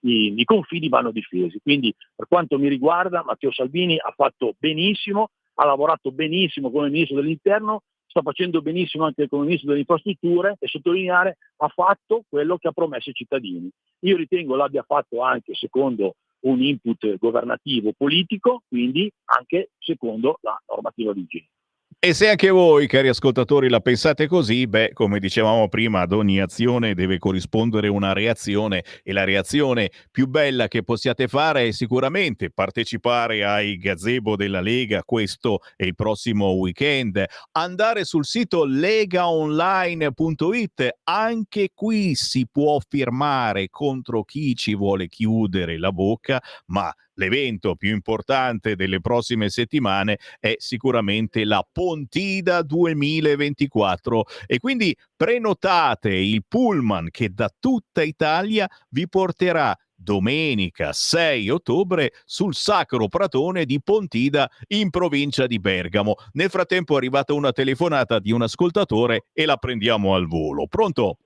i confini vanno difesi. Quindi per quanto mi riguarda Matteo Salvini ha fatto benissimo, ha lavorato benissimo come ministro dell'interno, sta facendo benissimo anche come ministro delle infrastrutture e sottolineare ha fatto quello che ha promesso ai cittadini. Io ritengo l'abbia fatto anche secondo un input governativo politico, quindi anche secondo la normativa vigente. E se anche voi, cari ascoltatori, la pensate così, come dicevamo prima, ad ogni azione deve corrispondere una reazione e la reazione più bella che possiate fare è sicuramente partecipare ai gazebo della Lega, questo è il prossimo weekend, andare sul sito legaonline.it, anche qui si può firmare contro chi ci vuole chiudere la bocca, ma l'evento più importante delle prossime settimane è sicuramente la Pontida 2024 e quindi prenotate il pullman che da tutta Italia vi porterà domenica 6 ottobre sul Sacro Pratone di Pontida in provincia di Bergamo. Nel frattempo è arrivata una telefonata di un ascoltatore e la prendiamo al volo. Pronto?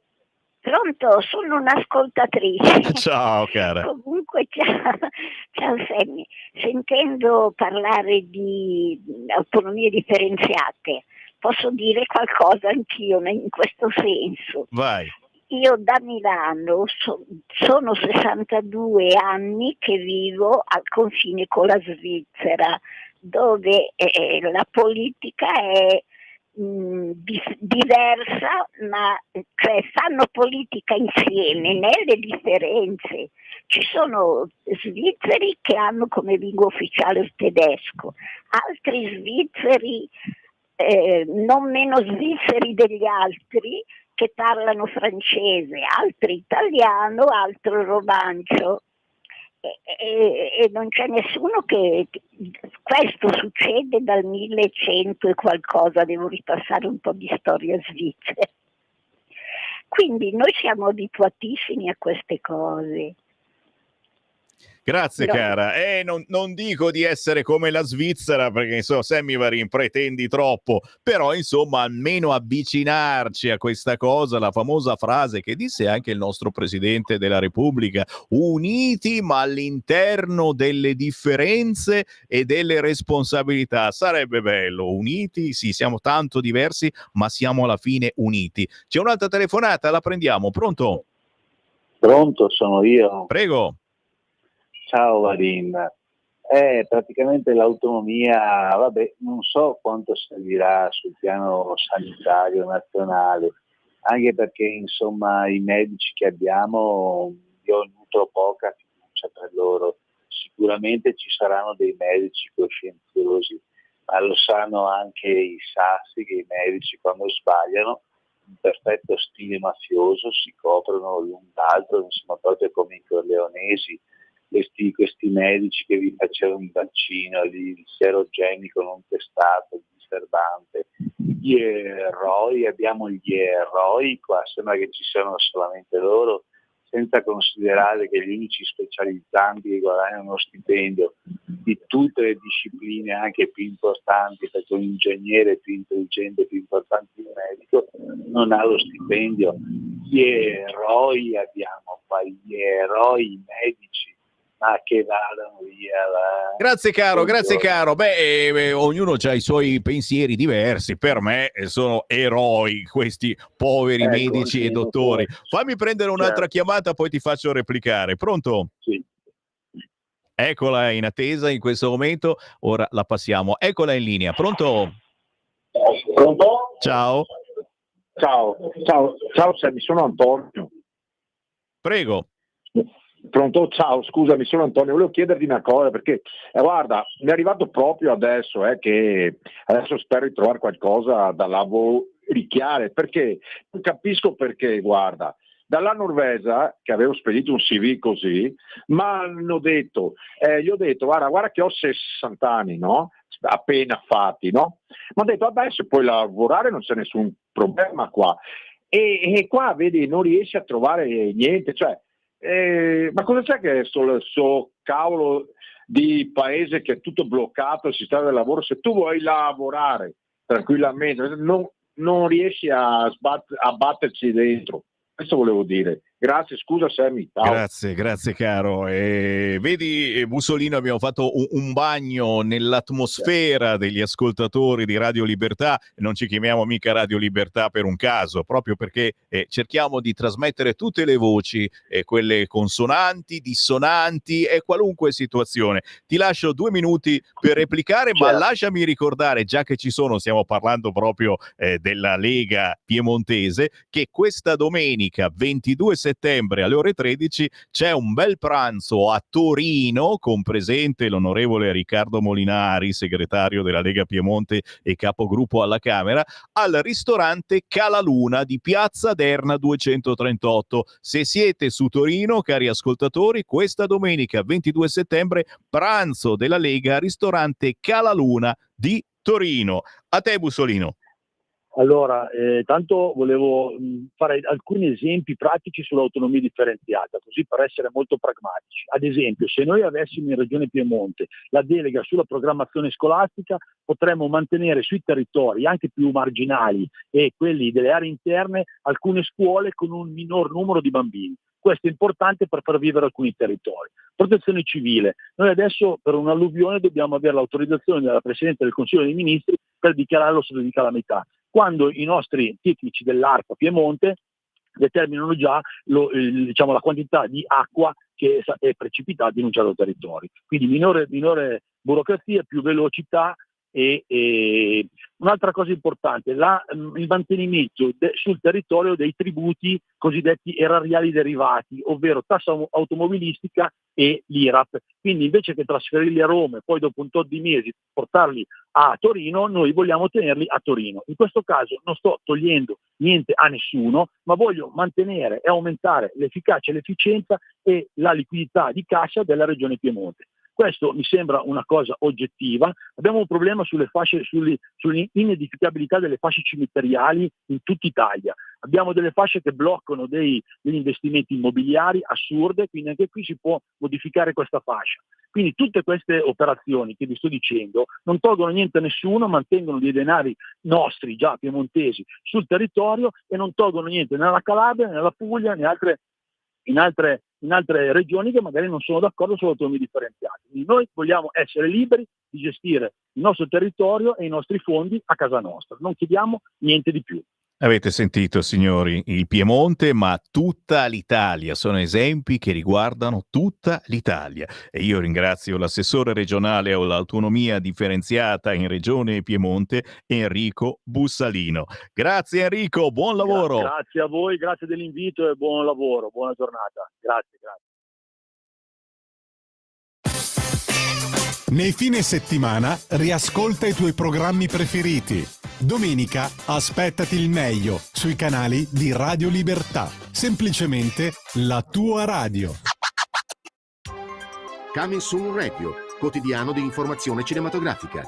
Pronto, sono un'ascoltatrice. Ciao cara. Comunque, ciao Sammy. Sentendo parlare di autonomie differenziate, posso dire qualcosa anch'io in questo senso. Vai. Io da Milano sono 62 anni che vivo al confine con la Svizzera, dove la politica è diversa, ma cioè fanno politica insieme nelle differenze. Ci sono svizzeri che hanno come lingua ufficiale il tedesco, altri svizzeri non meno svizzeri degli altri che parlano francese, altri italiano, altro romancio. E non c'è nessuno che questo succede dal 1100 e qualcosa, devo ripassare un po' di storia svizzera. Quindi noi siamo abituatissimi a queste cose. Grazie No. cara, non dico di essere come la Svizzera perché insomma Sammy Varin pretendi troppo, però insomma almeno avvicinarci a questa cosa, la famosa frase che disse anche il nostro Presidente della Repubblica: uniti ma all'interno delle differenze e delle responsabilità. Sarebbe bello, uniti, sì, siamo tanto diversi ma siamo alla fine uniti. C'è un'altra telefonata, la prendiamo, pronto? Pronto, sono io. Prego. Ciao Varin. Praticamente l'autonomia, vabbè, non so quanto servirà sul piano sanitario nazionale, anche perché insomma i medici che abbiamo, io nutro poca fiducia per loro. Sicuramente ci saranno dei medici coscienziosi, ma lo sanno anche i sassi che i medici quando sbagliano, in perfetto stile mafioso, si coprono l'un l'altro, insomma proprio come i corleonesi. Questi medici che vi facevano il vaccino, il serogenico non testato, il disturbante, gli eroi, abbiamo gli eroi, qua sembra che ci siano solamente loro, senza considerare che gli unici specializzanti che guadagnano uno stipendio di tutte le discipline anche più importanti, perché un ingegnere più intelligente, più importante di un medico, non ha lo stipendio. Gli eroi abbiamo qua, gli eroi medici, ma che vadano via. Grazie caro, grazie caro. Ognuno ha i suoi pensieri diversi. Per me sono eroi questi poveri medici e dottori. Fammi prendere un'altra chiamata, poi ti faccio replicare. Pronto? Sì. Eccola in attesa in questo momento. Ora la passiamo. Eccola in linea. Pronto? Pronto? Ciao. Ciao Sammy, sono Antonio. Prego. Pronto? Ciao, scusami, sono Antonio. Volevo chiederti una cosa perché, guarda, mi è arrivato proprio adesso che adesso spero di trovare qualcosa da lavoricchiare, perché non capisco perché, guarda, dalla Norvegia, che avevo spedito un CV così, ma hanno detto, gli ho detto, guarda che ho 60 anni, no? Appena fatti, no? Mi hanno detto, vabbè, se puoi lavorare non c'è nessun problema qua. E qua, vedi, non riesci a trovare niente, cioè, ma cosa c'è che è sto cavolo di paese che è tutto bloccato il sistema del lavoro? Se tu vuoi lavorare tranquillamente non riesci a batterci dentro. Questo volevo dire. Grazie, scusa Sammy. Ciao. Grazie caro. Vedi, Mussolino, abbiamo fatto un bagno nell'atmosfera degli ascoltatori di Radio Libertà. Non ci chiamiamo mica Radio Libertà per un caso, proprio perché cerchiamo di trasmettere tutte le voci, quelle consonanti, dissonanti e qualunque situazione. Ti lascio 2 minuti per replicare, ma lasciami ricordare, già che ci sono, stiamo parlando proprio della Lega Piemontese, che questa domenica 22 settembre alle ore 13 c'è un bel pranzo a Torino con presente l'onorevole Riccardo Molinari, segretario della Lega Piemonte e capogruppo alla Camera, al ristorante Cala Luna di Piazza Derna 238. Se siete su Torino, cari ascoltatori, questa domenica 22 settembre pranzo della Lega ristorante Cala Luna di Torino. A te Bussolino. Allora, tanto volevo fare alcuni esempi pratici sull'autonomia differenziata, così per essere molto pragmatici. Ad esempio, se noi avessimo in Regione Piemonte la delega sulla programmazione scolastica, potremmo mantenere sui territori anche più marginali e quelli delle aree interne alcune scuole con un minor numero di bambini. Questo è importante per far vivere alcuni territori. Protezione civile. Noi adesso per un'alluvione dobbiamo avere l'autorizzazione della Presidente del Consiglio dei Ministri per dichiarare lo stato di calamità, quando i nostri tecnici dell'ARPA Piemonte determinano già la quantità di acqua che è precipitata in un certo territorio. Quindi minore burocrazia, più velocità e un'altra cosa importante, il mantenimento sul territorio dei tributi cosiddetti erariali derivati, ovvero tassa automobilistica e l'IRAP. Quindi invece che trasferirli a Roma e poi dopo un tot di mesi portarli a Torino, noi vogliamo tenerli a Torino. In questo caso non sto togliendo niente a nessuno, ma voglio mantenere e aumentare l'efficacia e l'efficienza e la liquidità di cassa della Regione Piemonte. Questo mi sembra una cosa oggettiva. Abbiamo un problema sull'inedificabilità delle fasce cimiteriali in tutta Italia. Abbiamo delle fasce che bloccano degli investimenti immobiliari assurde, quindi anche qui si può modificare questa fascia. Quindi tutte queste operazioni che vi sto dicendo non tolgono niente a nessuno, mantengono dei denari nostri, già piemontesi, sul territorio e non tolgono niente né alla Calabria, né alla Puglia, né in altre regioni che magari non sono d'accordo sull'autonomia differenziata. Quindi noi vogliamo essere liberi di gestire il nostro territorio e i nostri fondi a casa nostra, non chiediamo niente di più. Avete sentito, signori, il Piemonte, ma tutta l'Italia. Sono esempi che riguardano tutta l'Italia. E io ringrazio l'assessore regionale all'autonomia differenziata in Regione Piemonte, Enrico Bussalino. Grazie Enrico, buon lavoro. Grazie a voi, grazie dell'invito e buon lavoro, buona giornata. Grazie. Nei fine settimana riascolta i tuoi programmi preferiti. Domenica aspettati il meglio sui canali di Radio Libertà. Semplicemente la tua radio. Coming Soon Radio, quotidiano di informazione cinematografica.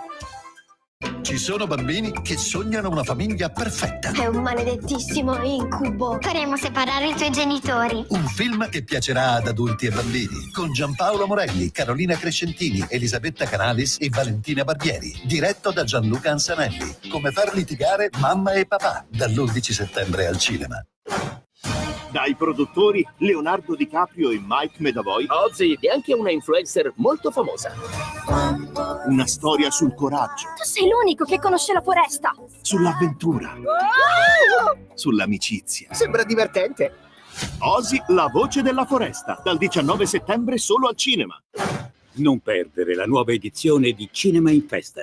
Ci sono bambini che sognano una famiglia perfetta. È un maledettissimo incubo. Faremo separare i tuoi genitori. Un film che piacerà ad adulti e bambini, con Giampaolo Morelli, Carolina Crescentini, Elisabetta Canalis e Valentina Barbieri. Diretto da Gianluca Ansanelli. Come far litigare mamma e papà, dall'11 settembre al cinema. Dai produttori Leonardo DiCaprio e Mike Medavoy. Ozzy è anche una influencer molto famosa. Una storia sul coraggio. Tu sei l'unico che conosce la foresta. Sull'avventura. Sull'amicizia. Sembra divertente. Ozzy, la voce della foresta. Dal 19 settembre solo al cinema. Non perdere la nuova edizione di Cinema in Festa.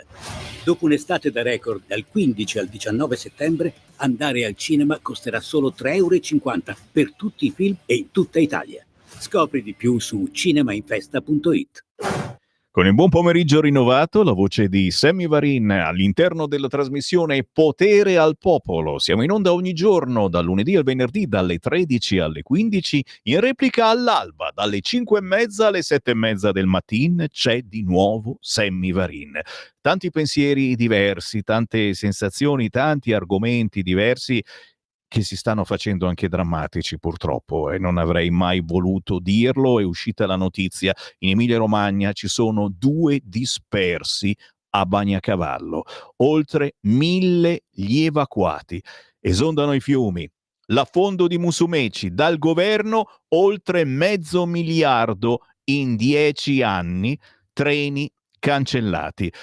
Dopo un'estate da record dal 15 al 19 settembre, andare al cinema costerà solo €3,50 per tutti i film e in tutta Italia. Scopri di più su cinemainfesta.it. Con il buon pomeriggio rinnovato, la voce di Sammy Varin all'interno della trasmissione Potere al Popolo. Siamo in onda ogni giorno, dal lunedì al venerdì, dalle 13 alle 15, in replica all'alba, dalle 5:30 alle 7:30 del mattino, c'è di nuovo Sammy Varin. Tanti pensieri diversi, tante sensazioni, tanti argomenti diversi, che si stanno facendo anche drammatici purtroppo, e non avrei mai voluto dirlo. È uscita la notizia: in Emilia-Romagna ci sono 2 dispersi a Bagnacavallo, oltre 1000 gli evacuati, esondano i fiumi, l'affondo di Musumeci, dal governo oltre $500 milioni in 10 anni, treni cancellati.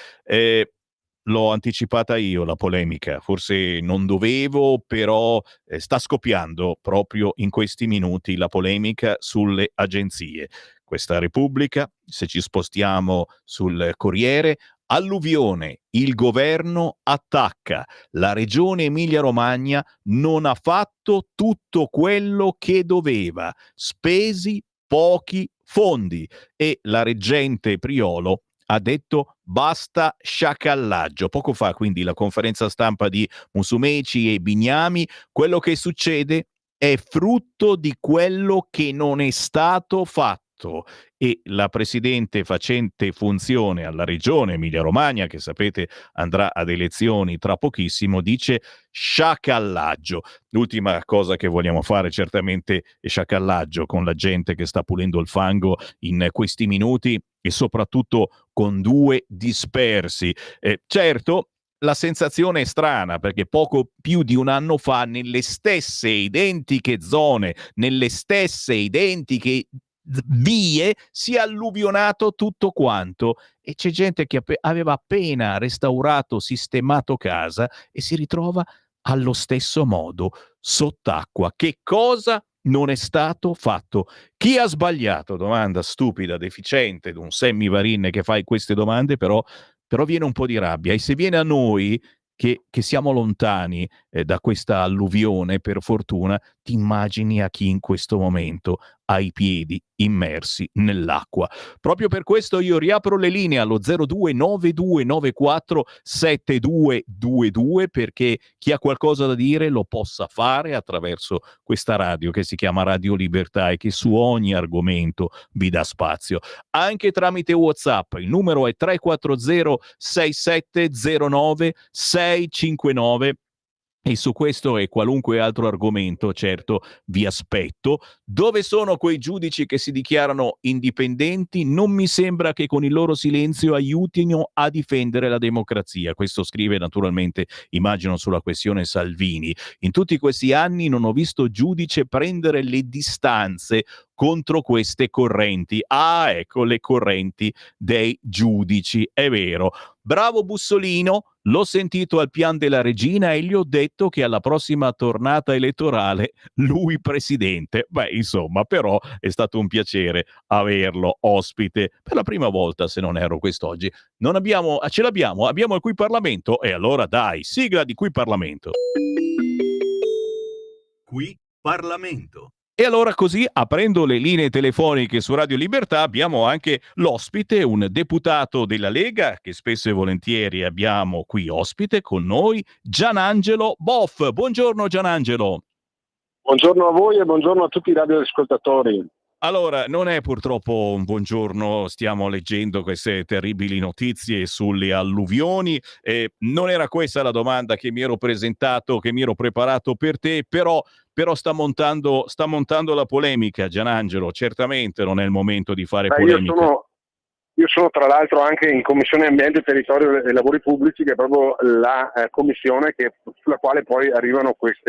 L'ho anticipata io la polemica, forse non dovevo, però sta scoppiando proprio in questi minuti la polemica sulle agenzie. Questa Repubblica, se ci spostiamo sul Corriere, alluvione, il governo attacca, la regione Emilia-Romagna non ha fatto tutto quello che doveva, spesi pochi fondi, e la reggente Priolo ha detto basta sciacallaggio. Poco fa quindi la conferenza stampa di Musumeci e Bignami. Quello che succede è frutto di quello che non è stato fatto. fatto, e la presidente facente funzione alla regione Emilia-Romagna, che sapete andrà ad elezioni tra pochissimo, dice sciacallaggio. L'ultima cosa che vogliamo fare certamente è sciacallaggio con la gente che sta pulendo il fango in questi minuti e soprattutto con due dispersi. Certo, la sensazione è strana perché poco più di un anno fa nelle stesse identiche zone, nelle stesse identiche vie si è alluvionato tutto quanto e c'è gente che aveva appena restaurato, sistemato casa e si ritrova allo stesso modo sott'acqua. Che cosa non è stato fatto? Chi ha sbagliato? Domanda stupida, deficiente di un Sammy Varin che fa queste domande, però viene un po' di rabbia. E se viene a noi, che siamo lontani da questa alluvione, per fortuna, ti immagini a chi in questo momento ha i piedi immersi nell'acqua. Proprio per questo io riapro le linee allo 0292947222 perché chi ha qualcosa da dire lo possa fare attraverso questa radio che si chiama Radio Libertà e che su ogni argomento vi dà spazio. Anche tramite WhatsApp, il numero è 340 6709 659 e su questo e qualunque altro argomento, certo, vi aspetto. Dove sono quei giudici che si dichiarano indipendenti? Non mi sembra che con il loro silenzio aiutino a difendere la democrazia. Questo scrive naturalmente, immagino, sulla questione Salvini. In tutti questi anni non ho visto giudice prendere le distanze contro queste correnti. Ah, ecco le correnti dei giudici, è vero. Bravo Bussolino, l'ho sentito al pian della regina e gli ho detto che alla prossima tornata elettorale lui presidente. Beh, insomma, però è stato un piacere averlo ospite per la prima volta, se non erro, quest'oggi. Ce l'abbiamo il Qui Parlamento e allora dai, sigla di Qui Parlamento. Qui Parlamento. E allora così, aprendo le linee telefoniche su Radio Libertà, abbiamo anche l'ospite, un deputato della Lega, che spesso e volentieri abbiamo qui ospite con noi, Gianangelo Boff. Buongiorno Gianangelo. Buongiorno a voi e buongiorno a tutti i radioascoltatori. Allora, non è purtroppo un buongiorno, stiamo leggendo queste terribili notizie sulle alluvioni, non era questa la domanda che mi ero presentato, che mi ero preparato per te, però sta montando la polemica, Gianangelo, certamente non è il momento di fare polemica. Io sono tra l'altro anche in Commissione Ambiente, Territorio e Lavori Pubblici, che è proprio la commissione sulla quale poi arrivano questi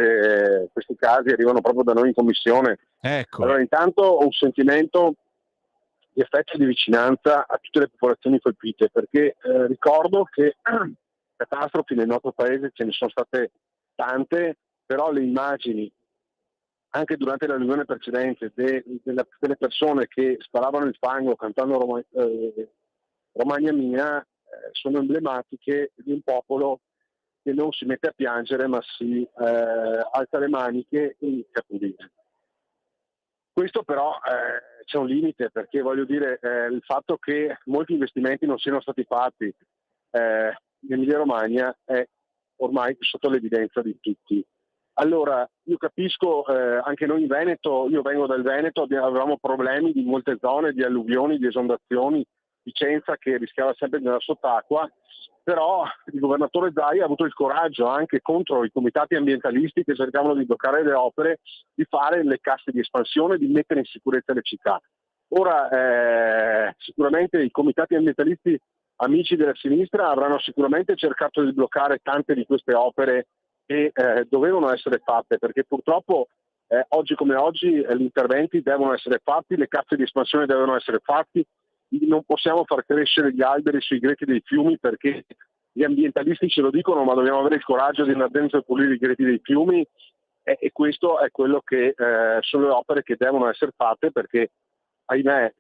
casi, arrivano proprio da noi in Commissione. Ecco. Allora, intanto ho un sentimento di affetto e di vicinanza a tutte le popolazioni colpite, perché ricordo che catastrofi nel nostro paese ce ne sono state tante, però le immagini anche durante l'alluvione precedente delle persone che sparavano il fango cantando Romagna Mia sono emblematiche di un popolo che non si mette a piangere ma si alza le maniche e inizia a pulire. Questo però c'è un limite, perché voglio dire il fatto che molti investimenti non siano stati fatti in Emilia Romagna è ormai sotto l'evidenza di tutti. Allora, io capisco, anche noi in Veneto, io vengo dal Veneto, avevamo problemi di molte zone, di alluvioni, di esondazioni, Vicenza che rischiava sempre di andare sott'acqua, però il governatore Zaia ha avuto il coraggio, anche contro i comitati ambientalisti che cercavano di bloccare le opere, di fare le casse di espansione, di mettere in sicurezza le città. Ora, sicuramente i comitati ambientalisti amici della sinistra avranno sicuramente cercato di bloccare tante di queste opere che dovevano essere fatte, perché purtroppo oggi come oggi gli interventi devono essere fatti, le casse di espansione devono essere fatti, non possiamo far crescere gli alberi sui greti dei fiumi perché gli ambientalisti ce lo dicono, ma dobbiamo avere il coraggio di andare dentro e pulire i greti dei fiumi e questo è quello che sono le opere che devono essere fatte, perché ahimè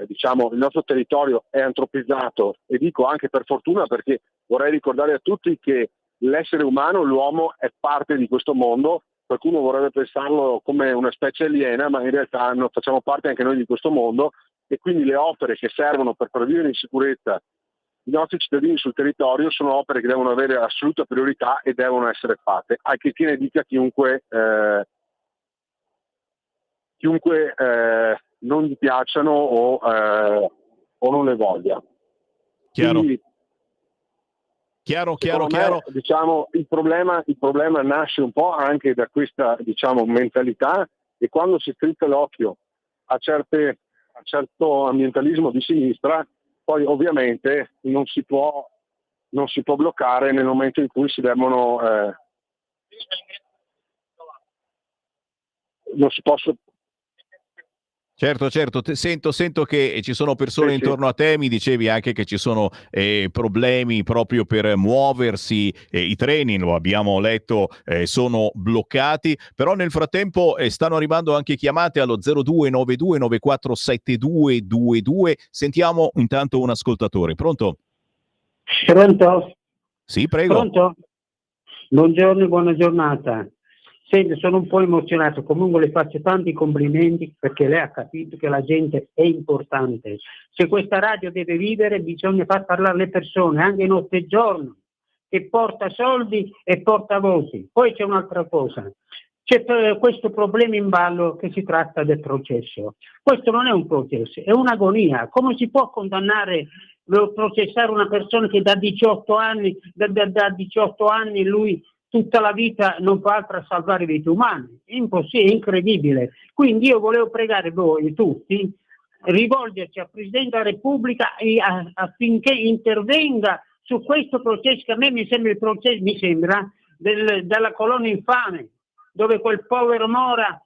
diciamo il nostro territorio è antropizzato, e dico anche per fortuna, perché vorrei ricordare a tutti che l'essere umano, l'uomo, è parte di questo mondo. Qualcuno vorrebbe pensarlo come una specie aliena, ma in realtà facciamo parte anche noi di questo mondo, e quindi le opere che servono per far vivere in sicurezza i nostri cittadini sul territorio sono opere che devono avere assoluta priorità e devono essere fatte, anche chi ne dica chiunque non gli piacciono o non le voglia. Chiaro. Quindi, Chiaro. Diciamo, il problema nasce un po' anche da questa, diciamo, mentalità, e quando si strizza l'occhio a certo ambientalismo di sinistra, poi ovviamente non si può bloccare nel momento in cui si devono non si possono. Certo, sento che ci sono persone intorno a te, mi dicevi anche che ci sono problemi proprio per muoversi, i treni, lo abbiamo letto, sono bloccati, però nel frattempo stanno arrivando anche chiamate allo 0292947222. Sentiamo intanto un ascoltatore. Pronto? Pronto? Sì, prego. Pronto? Buongiorno e buona giornata. Senti, sono un po' emozionato, comunque le faccio tanti complimenti perché lei ha capito che la gente è importante. Se questa radio deve vivere bisogna far parlare le persone, anche notte e giorno, che porta soldi e porta voti. Poi c'è un'altra cosa, c'è questo problema in ballo che si tratta del processo. Questo non è un processo, è un'agonia. Come si può condannare, processare una persona che da 18 anni lui tutta la vita non fa altro a salvare vite umane? È impossibile, è incredibile. Quindi io volevo pregare voi tutti, rivolgerci al Presidente della Repubblica affinché intervenga su questo processo, che a me mi sembra il processo, della colonna infame, dove quel povero Mora,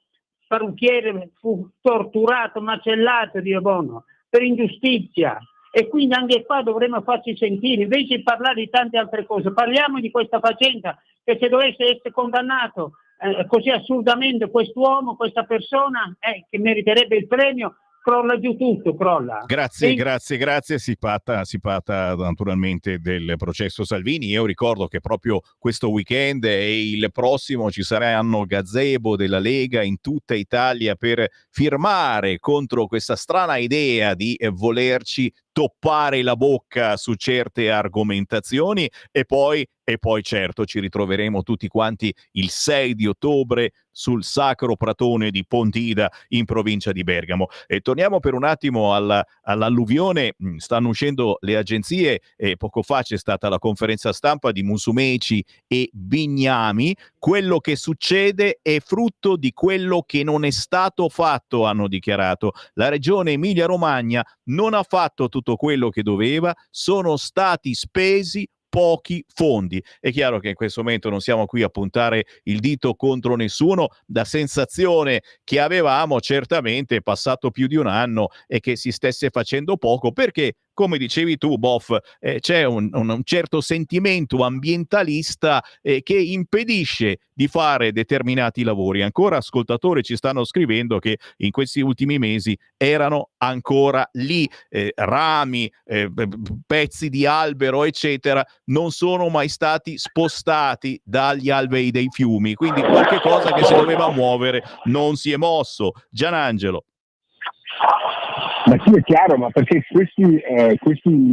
parrucchiere, fu torturato, macellato, Dio buono, per ingiustizia. E quindi anche qua dovremmo farci sentire, invece di parlare di tante altre cose, parliamo di questa faccenda, che se dovesse essere condannato così assurdamente quest'uomo, questa persona che meriterebbe il premio, crolla giù tutto, crolla. Grazie. Si parla naturalmente del processo Salvini. Io ricordo che proprio questo weekend e il prossimo ci saranno gazebo della Lega in tutta Italia per firmare contro questa strana idea di volerci toppare la bocca su certe argomentazioni, e poi certo ci ritroveremo tutti quanti il 6 di ottobre sul Sacro Pratone di Pontida in provincia di Bergamo. E torniamo per un attimo all'alluvione. Stanno uscendo le agenzie, e poco fa c'è stata la conferenza stampa di Musumeci e Bignami. Quello che succede è frutto di quello che non è stato fatto, hanno dichiarato. La regione Emilia-Romagna non ha fatto tutto quello che doveva, sono stati spesi pochi fondi. È chiaro che in questo momento non siamo qui a puntare il dito contro nessuno. La sensazione che avevamo certamente è passato più di un anno e che si stesse facendo poco, perché come dicevi tu, Boff, c'è un certo sentimento ambientalista che impedisce di fare determinati lavori. Ancora ascoltatori ci stanno scrivendo che in questi ultimi mesi erano ancora lì, rami, pezzi di albero, eccetera, non sono mai stati spostati dagli alvei dei fiumi, quindi qualche cosa che si doveva muovere non si è mosso. Gianangelo. Ma sì, è chiaro, ma perché questi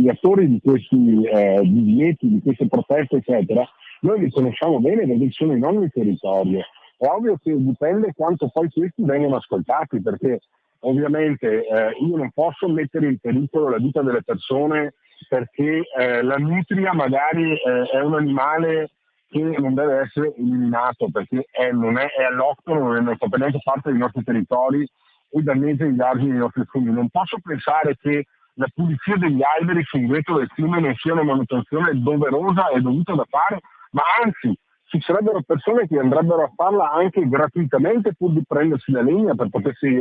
attori di questi divieti, di queste proteste, eccetera, noi li conosciamo bene perché sono i nostri territori. È ovvio che dipende quanto poi questi vengono ascoltati, perché ovviamente io non posso mettere in pericolo la vita delle persone perché la nutria magari è un animale che non deve essere eliminato perché non è all'octono, non fa per niente parte dei nostri territori e danneggia gli argini dei nostri fiumi. Non posso pensare che la pulizia degli alberi sul retro del fiume non sia una manutenzione doverosa e dovuta da fare, ma anzi ci sarebbero persone che andrebbero a farla anche gratuitamente pur di prendersi la legna per potersi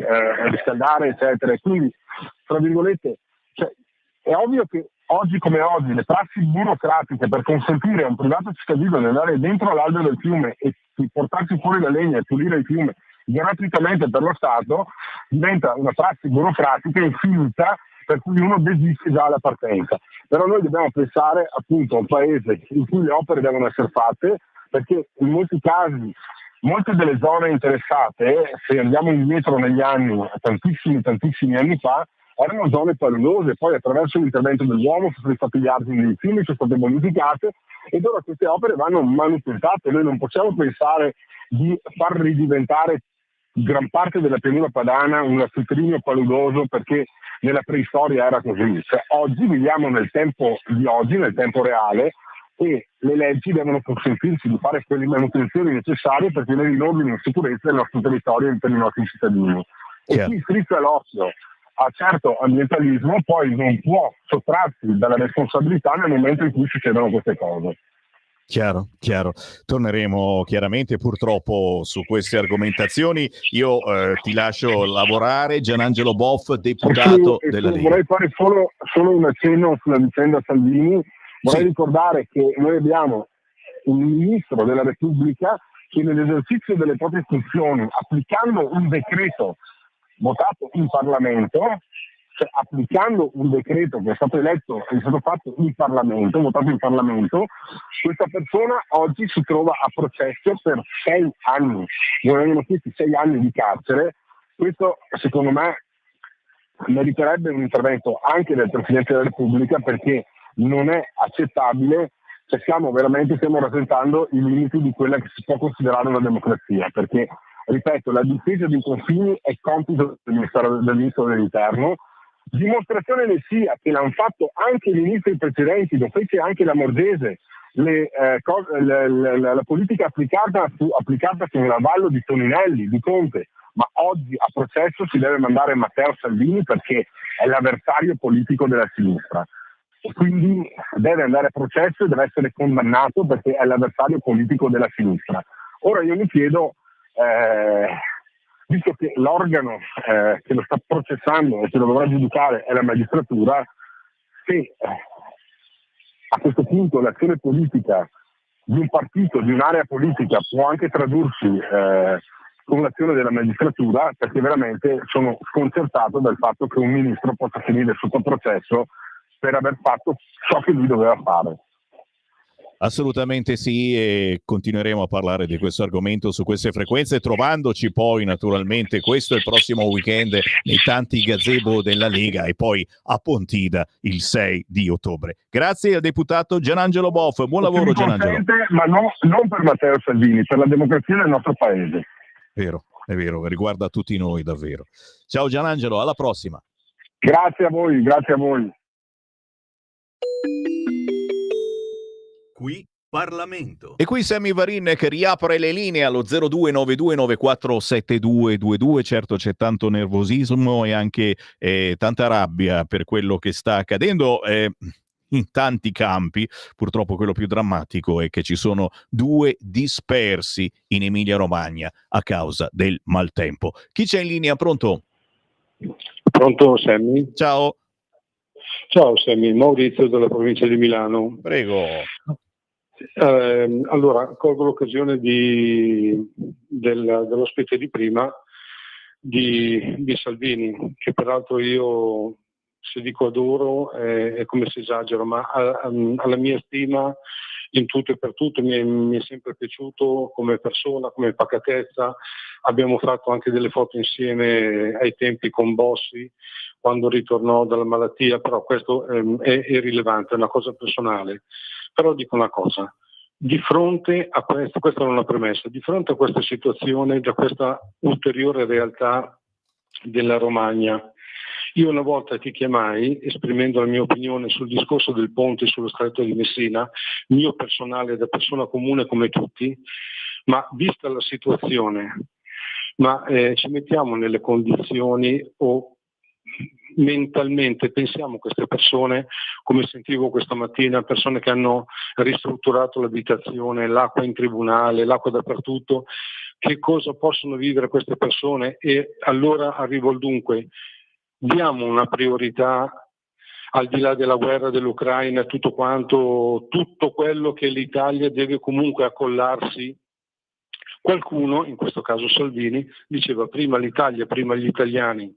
riscaldare, eccetera. E quindi, tra virgolette, è ovvio che oggi come oggi le prassi burocratiche per consentire a un privato cittadino di andare dentro l'albero del fiume e portarsi fuori la legna e pulire il fiume gratuitamente per lo Stato diventa una prassi burocratica infinita per cui uno desiste già alla partenza. Però noi dobbiamo pensare appunto a un paese in cui le opere devono essere fatte, perché in molti casi molte delle zone interessate, se andiamo indietro negli anni, tantissimi anni fa, erano zone paludose, poi attraverso l'intervento dell'uomo sono stati gli argini dei fiumi, sono state bonificate ed ora queste opere vanno manutentate. Noi non possiamo pensare di far ridiventare gran parte della pianura padana un lastricolino paludoso perché nella preistoria era così. Cioè, oggi viviamo nel tempo di oggi, nel tempo reale, e le leggi devono consentirci di fare quelle manutenzioni necessarie per tenere in ordine e in sicurezza il nostro territorio e per i nostri cittadini. E chi strizza l'occhio a certo ambientalismo poi non può sottrarsi dalla responsabilità nel momento in cui succedono queste cose. Chiaro. Torneremo chiaramente purtroppo su queste argomentazioni. Io ti lascio lavorare. Gianangelo Boff, deputato della Lega. Vorrei fare solo un accenno sulla vicenda Salvini. Vorrei ricordare che noi abbiamo un ministro della Repubblica che nell'esercizio delle proprie funzioni, applicando un decreto votato in Parlamento, cioè applicando un decreto che è stato eletto e è stato fatto in Parlamento, votato in Parlamento, questa persona oggi si trova a processo per 6 anni. Non vengono chiesti 6 anni di carcere. Questo secondo me meriterebbe un intervento anche del Presidente della Repubblica, perché non è accettabile, cioè stiamo rasentando i limiti di quella che si può considerare una democrazia, perché, ripeto, la difesa dei confini è compito del Ministro dell'Interno. Dimostrazione ne sia che l'hanno fatto anche i ministri precedenti, lo fece anche la Mordese, la politica applicata sull'avallo di Toninelli, di Conte, ma oggi a processo si deve mandare Matteo Salvini perché è l'avversario politico della sinistra. E quindi deve andare a processo e deve essere condannato perché è l'avversario politico della sinistra. Ora io mi chiedo, visto che l'organo che lo sta processando e che lo dovrà giudicare è la magistratura, se a questo punto l'azione politica di un partito, di un'area politica può anche tradursi con l'azione della magistratura, perché veramente sono sconcertato dal fatto che un ministro possa finire sotto processo per aver fatto ciò che lui doveva fare. Assolutamente sì, e continueremo a parlare di questo argomento su queste frequenze, trovandoci poi naturalmente questo e il prossimo weekend nei tanti gazebo della Lega e poi a Pontida il 6 di ottobre. Grazie al deputato Gianangelo Boff, buon lavoro Gianangelo. Ma non per Matteo Salvini, per la democrazia del nostro paese. È vero, riguarda tutti noi davvero. Ciao Gianangelo, alla prossima. Grazie a voi. Qui Parlamento. E qui Sammy Varin che riapre le linee allo 0292947222. Certo c'è tanto nervosismo e anche tanta rabbia per quello che sta accadendo in tanti campi. Purtroppo quello più drammatico è che ci sono 2 dispersi in Emilia-Romagna a causa del maltempo. Chi c'è in linea? Pronto? Pronto Sammy? Ciao Sammy, Maurizio della provincia di Milano. Prego. Allora, colgo l'occasione dell'ospite di prima di Salvini, che peraltro io, se dico adoro, è come se esagero, ma alla mia stima in tutto e per tutto mi è sempre piaciuto come persona, come pacatezza. Abbiamo fatto anche delle foto insieme ai tempi con Bossi, quando ritornò dalla malattia, però questo è irrilevante, è una cosa personale. Però dico una cosa, di fronte a questo, questa è una premessa, di fronte a questa situazione, da questa ulteriore realtà della Romagna, io una volta ti chiamai esprimendo la mia opinione sul discorso del ponte sullo stretto di Messina, mio personale da persona comune come tutti, ma vista la situazione, ci mettiamo nelle condizioni o mentalmente pensiamo a queste persone, come sentivo questa mattina, persone che hanno ristrutturato l'abitazione, l'acqua in tribunale, l'acqua dappertutto, che cosa possono vivere queste persone? E allora arrivo al dunque, diamo una priorità al di là della guerra dell'Ucraina, tutto quello che l'Italia deve comunque accollarsi. Qualcuno, in questo caso Salvini, diceva prima l'Italia, prima gli italiani.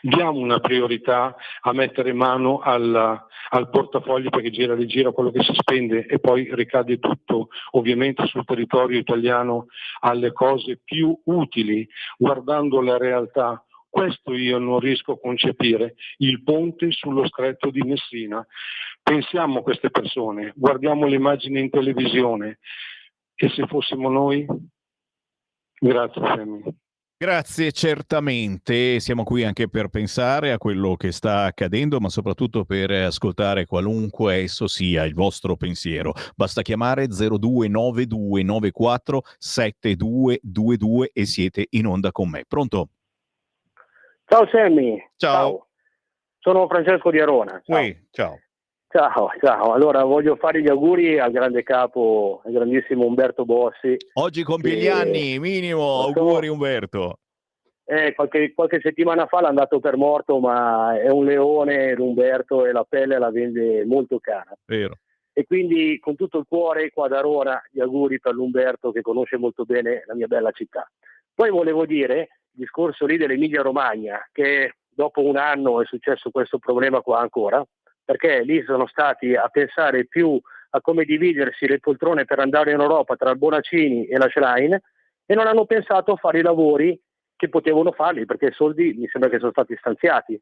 Diamo una priorità a mettere mano al portafoglio, perché gira quello che si spende e poi ricade tutto ovviamente sul territorio italiano alle cose più utili, guardando la realtà. Questo io non riesco a concepire, il ponte sullo stretto di Messina. Pensiamo a queste persone, guardiamo le immagini in televisione e se fossimo noi? Grazie Sammy. Grazie, certamente siamo qui anche per pensare a quello che sta accadendo, ma soprattutto per ascoltare qualunque esso sia il vostro pensiero. Basta chiamare 0292947222 e siete in onda con me. Pronto? Ciao Sammy. Ciao. Sono Francesco di Arona. Ciao. Ciao. Ciao. Allora voglio fare gli auguri al grande capo, al grandissimo Umberto Bossi. Oggi compie gli anni, minimo, auguri Umberto. Qualche settimana fa l'ha dato per morto, ma è un leone l'Umberto e la pelle la vende molto cara. Vero. E quindi con tutto il cuore qua da Arona gli auguri per l'Umberto che conosce molto bene la mia bella città. Poi volevo dire, il discorso lì dell'Emilia Romagna, che dopo un anno è successo questo problema qua ancora, perché lì sono stati a pensare più a come dividersi le poltrone per andare in Europa tra il Bonaccini e la Schlein e non hanno pensato a fare i lavori che potevano farli, perché i soldi mi sembra che sono stati stanziati.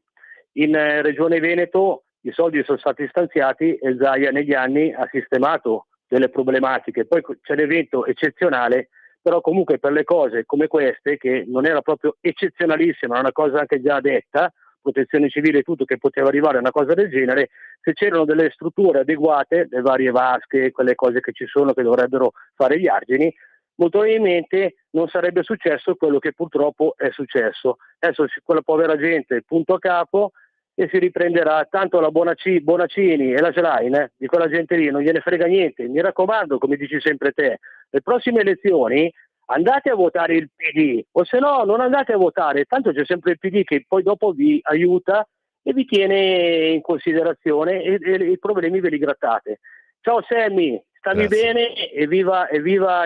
In Regione Veneto i soldi sono stati stanziati e Zaia negli anni ha sistemato delle problematiche. Poi c'è l'evento eccezionale, però comunque per le cose come queste, che non era proprio eccezionalissima, era una cosa anche già detta, protezione civile e tutto, che poteva arrivare a una cosa del genere, se c'erano delle strutture adeguate, le varie vasche, quelle cose che ci sono che dovrebbero fare gli argini, molto probabilmente non sarebbe successo quello che purtroppo è successo. Adesso quella povera gente punto a capo e si riprenderà, tanto la Bonaccini e la Schlein, di quella gente lì non gliene frega niente. Mi raccomando, come dici sempre te, le prossime elezioni andate a votare il PD, o se no non andate a votare, tanto c'è sempre il PD che poi dopo vi aiuta e vi tiene in considerazione e i problemi ve li grattate. Ciao Sammy, stammi bene e viva e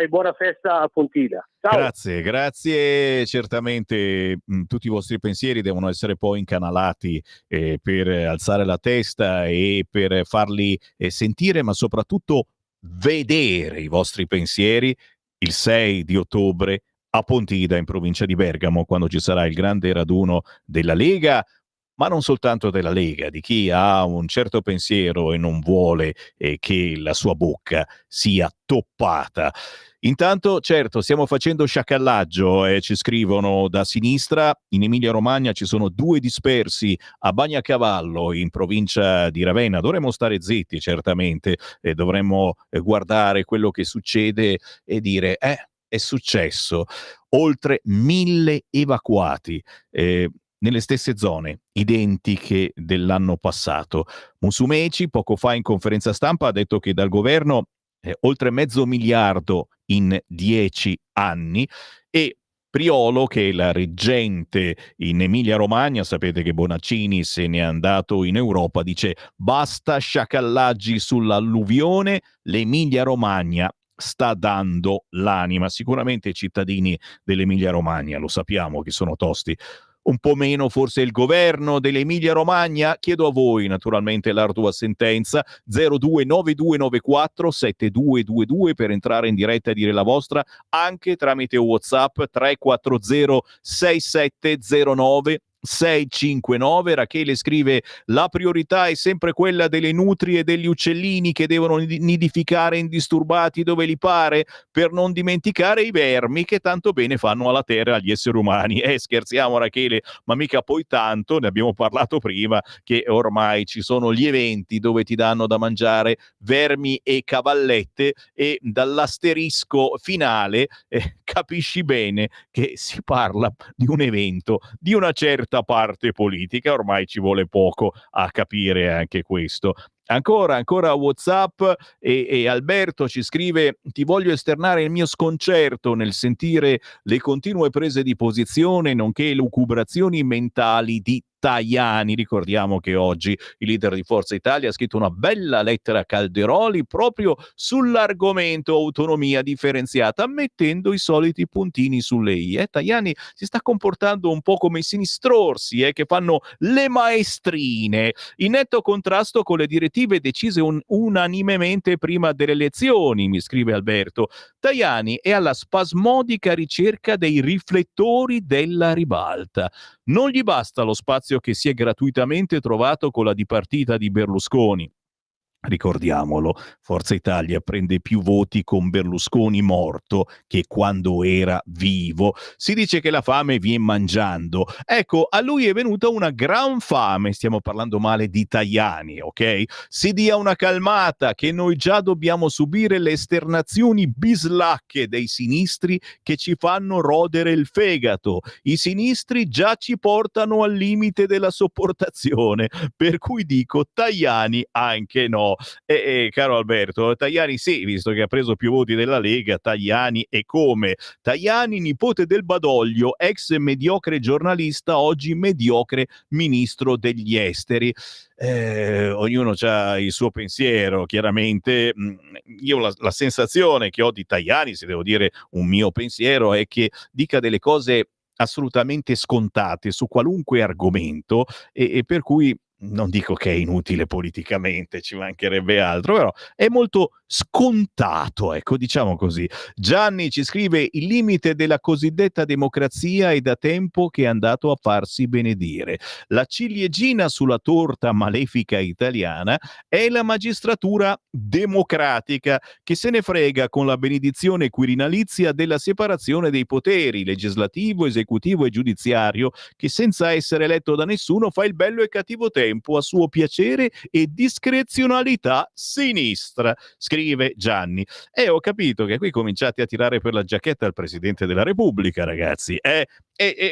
buona festa a Pontida. Ciao. Grazie, certamente tutti i vostri pensieri devono essere poi incanalati per alzare la testa e per farli sentire, ma soprattutto vedere i vostri pensieri il 6 di ottobre a Pontida, in provincia di Bergamo, quando ci sarà il grande raduno della Lega, ma non soltanto della Lega, di chi ha un certo pensiero e non vuole che la sua bocca sia toppata. Intanto, certo, stiamo facendo sciacallaggio, ci scrivono da sinistra, in Emilia-Romagna ci sono 2 dispersi a Bagnacavallo, in provincia di Ravenna. Dovremmo stare zitti, certamente, dovremmo guardare quello che succede e dire, è successo. Oltre 1000 evacuati, nelle stesse zone, identiche dell'anno passato. Musumeci, poco fa in conferenza stampa, ha detto che dal governo oltre $500 milioni in 10 anni e Priolo, che è la reggente in Emilia-Romagna, sapete che Bonaccini se n'è andato in Europa, dice basta sciacallaggi sull'alluvione, l'Emilia-Romagna sta dando l'anima. Sicuramente i cittadini dell'Emilia-Romagna lo sappiamo che sono tosti. Un po' meno forse il governo dell'Emilia-Romagna. Chiedo a voi naturalmente l'ardua sentenza 0292947222 per entrare in diretta e dire la vostra anche tramite WhatsApp 340 6709 659. Rachele scrive: la priorità è sempre quella delle nutrie e degli uccellini che devono nidificare indisturbati dove li pare, per non dimenticare i vermi che tanto bene fanno alla terra agli esseri umani. Scherziamo Rachele, ma mica poi tanto, ne abbiamo parlato prima, che ormai ci sono gli eventi dove ti danno da mangiare vermi e cavallette e dall'asterisco finale capisci bene che si parla di un evento di una certa parte politica. Ormai ci vuole poco a capire anche questo. Ancora WhatsApp e Alberto ci scrive: ti voglio esternare il mio sconcerto nel sentire le continue prese di posizione nonché lucubrazioni mentali di Tajani. Ricordiamo che oggi il leader di Forza Italia ha scritto una bella lettera a Calderoli proprio sull'argomento autonomia differenziata, mettendo i soliti puntini sulle i. Tajani si sta comportando un po' come i sinistrorsi che fanno le maestrine, in netto contrasto con le direttive decise unanimemente prima delle elezioni, mi scrive Alberto. Tajani è alla spasmodica ricerca dei riflettori della ribalta. Non gli basta lo spazio che si è gratuitamente trovato con la dipartita di Berlusconi. Ricordiamolo, Forza Italia prende più voti con Berlusconi morto che quando era vivo. Si dice che la fame viene mangiando. Ecco, a lui è venuta una gran fame, stiamo parlando male di Tajani, ok? Si dia una calmata, che noi già dobbiamo subire le esternazioni bislacche dei sinistri che ci fanno rodere il fegato. I sinistri già ci portano al limite della sopportazione, per cui dico Tajani anche no. Caro Alberto, Tajani sì, visto che ha preso più voti della Lega, Tajani e come? Tajani, nipote del Badoglio, ex mediocre giornalista, oggi mediocre ministro degli esteri. Ognuno ha il suo pensiero, chiaramente. Io la sensazione che ho di Tajani, se devo dire un mio pensiero, è che dica delle cose assolutamente scontate su qualunque argomento e per cui non dico che è inutile politicamente, ci mancherebbe altro, però è molto scontato, ecco, diciamo così. Gianni ci scrive: il limite della cosiddetta democrazia è da tempo che è andato a farsi benedire. La ciliegina sulla torta malefica italiana è la magistratura democratica, che se ne frega con la benedizione quirinalizia della separazione dei poteri, legislativo, esecutivo e giudiziario, che senza essere eletto da nessuno fa il bello e cattivo tempo a suo piacere e discrezionalità sinistra, scrive Gianni. Ho capito che qui cominciate a tirare per la giacchetta al Presidente della Repubblica, ragazzi, e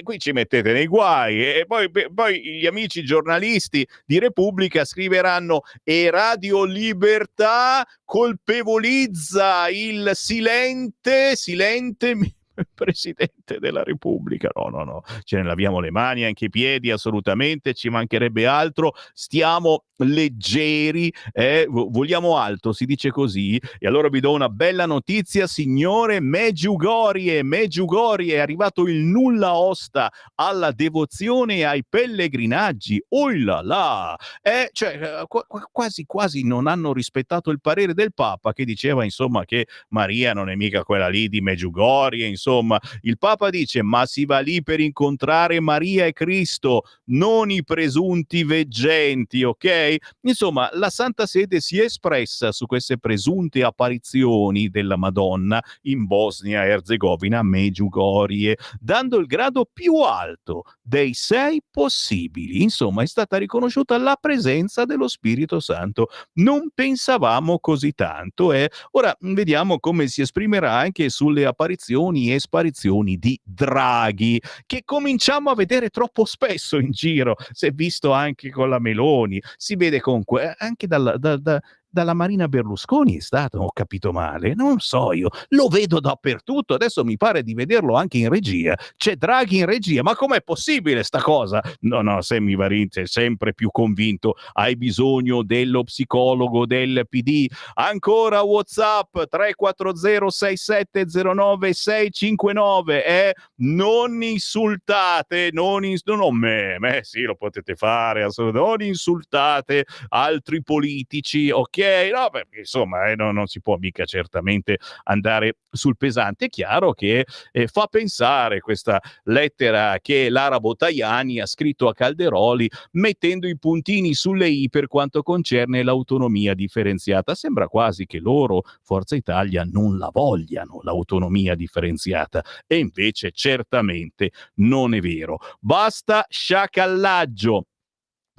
qui ci mettete nei guai, e poi gli amici giornalisti di Repubblica scriveranno: e Radio Libertà colpevolizza il silente Presidente della Repubblica. No, ce ne laviamo le mani, anche i piedi, assolutamente, ci mancherebbe altro. Stiamo leggeri, vogliamo alto, si dice così. E allora vi do una bella notizia, signore: Medjugorje, è arrivato il nulla osta alla devozione e ai pellegrinaggi. Oh là là! Quasi non hanno rispettato il parere del Papa, che diceva insomma che Maria non è mica quella lì di Medjugorje. Insomma, il Papa dice: ma si va lì per incontrare Maria e Cristo, non i presunti veggenti, ok? Insomma, la Santa Sede si è espressa su queste presunte apparizioni della Madonna in Bosnia e Erzegovina, Medjugorje, dando il grado più alto dei 6 possibili. Insomma, è stata riconosciuta la presenza dello Spirito Santo. Non pensavamo così tanto. Ora vediamo come si esprimerà anche sulle apparizioni e sparizioni di Draghi, che cominciamo a vedere troppo spesso in giro. Si è visto anche con la Meloni, si vede comunque anche dalla Marina Berlusconi è stato, ho capito male, non so, io lo vedo dappertutto, adesso mi pare di vederlo anche in regia, c'è Draghi in regia, ma com'è possibile sta cosa? No, Sammy Varin è sempre più convinto, hai bisogno dello psicologo del PD. Ancora WhatsApp 3406709 non insultate, non me, sì, lo potete fare, assolutamente, non insultate altri politici, ok? No, perché insomma non si può mica certamente andare sul pesante. È chiaro che fa pensare questa lettera che l'arabo Tajani ha scritto a Calderoli, mettendo i puntini sulle i per quanto concerne l'autonomia differenziata. Sembra quasi che loro, Forza Italia, non la vogliano l'autonomia differenziata, e invece certamente non è vero. Basta sciacallaggio.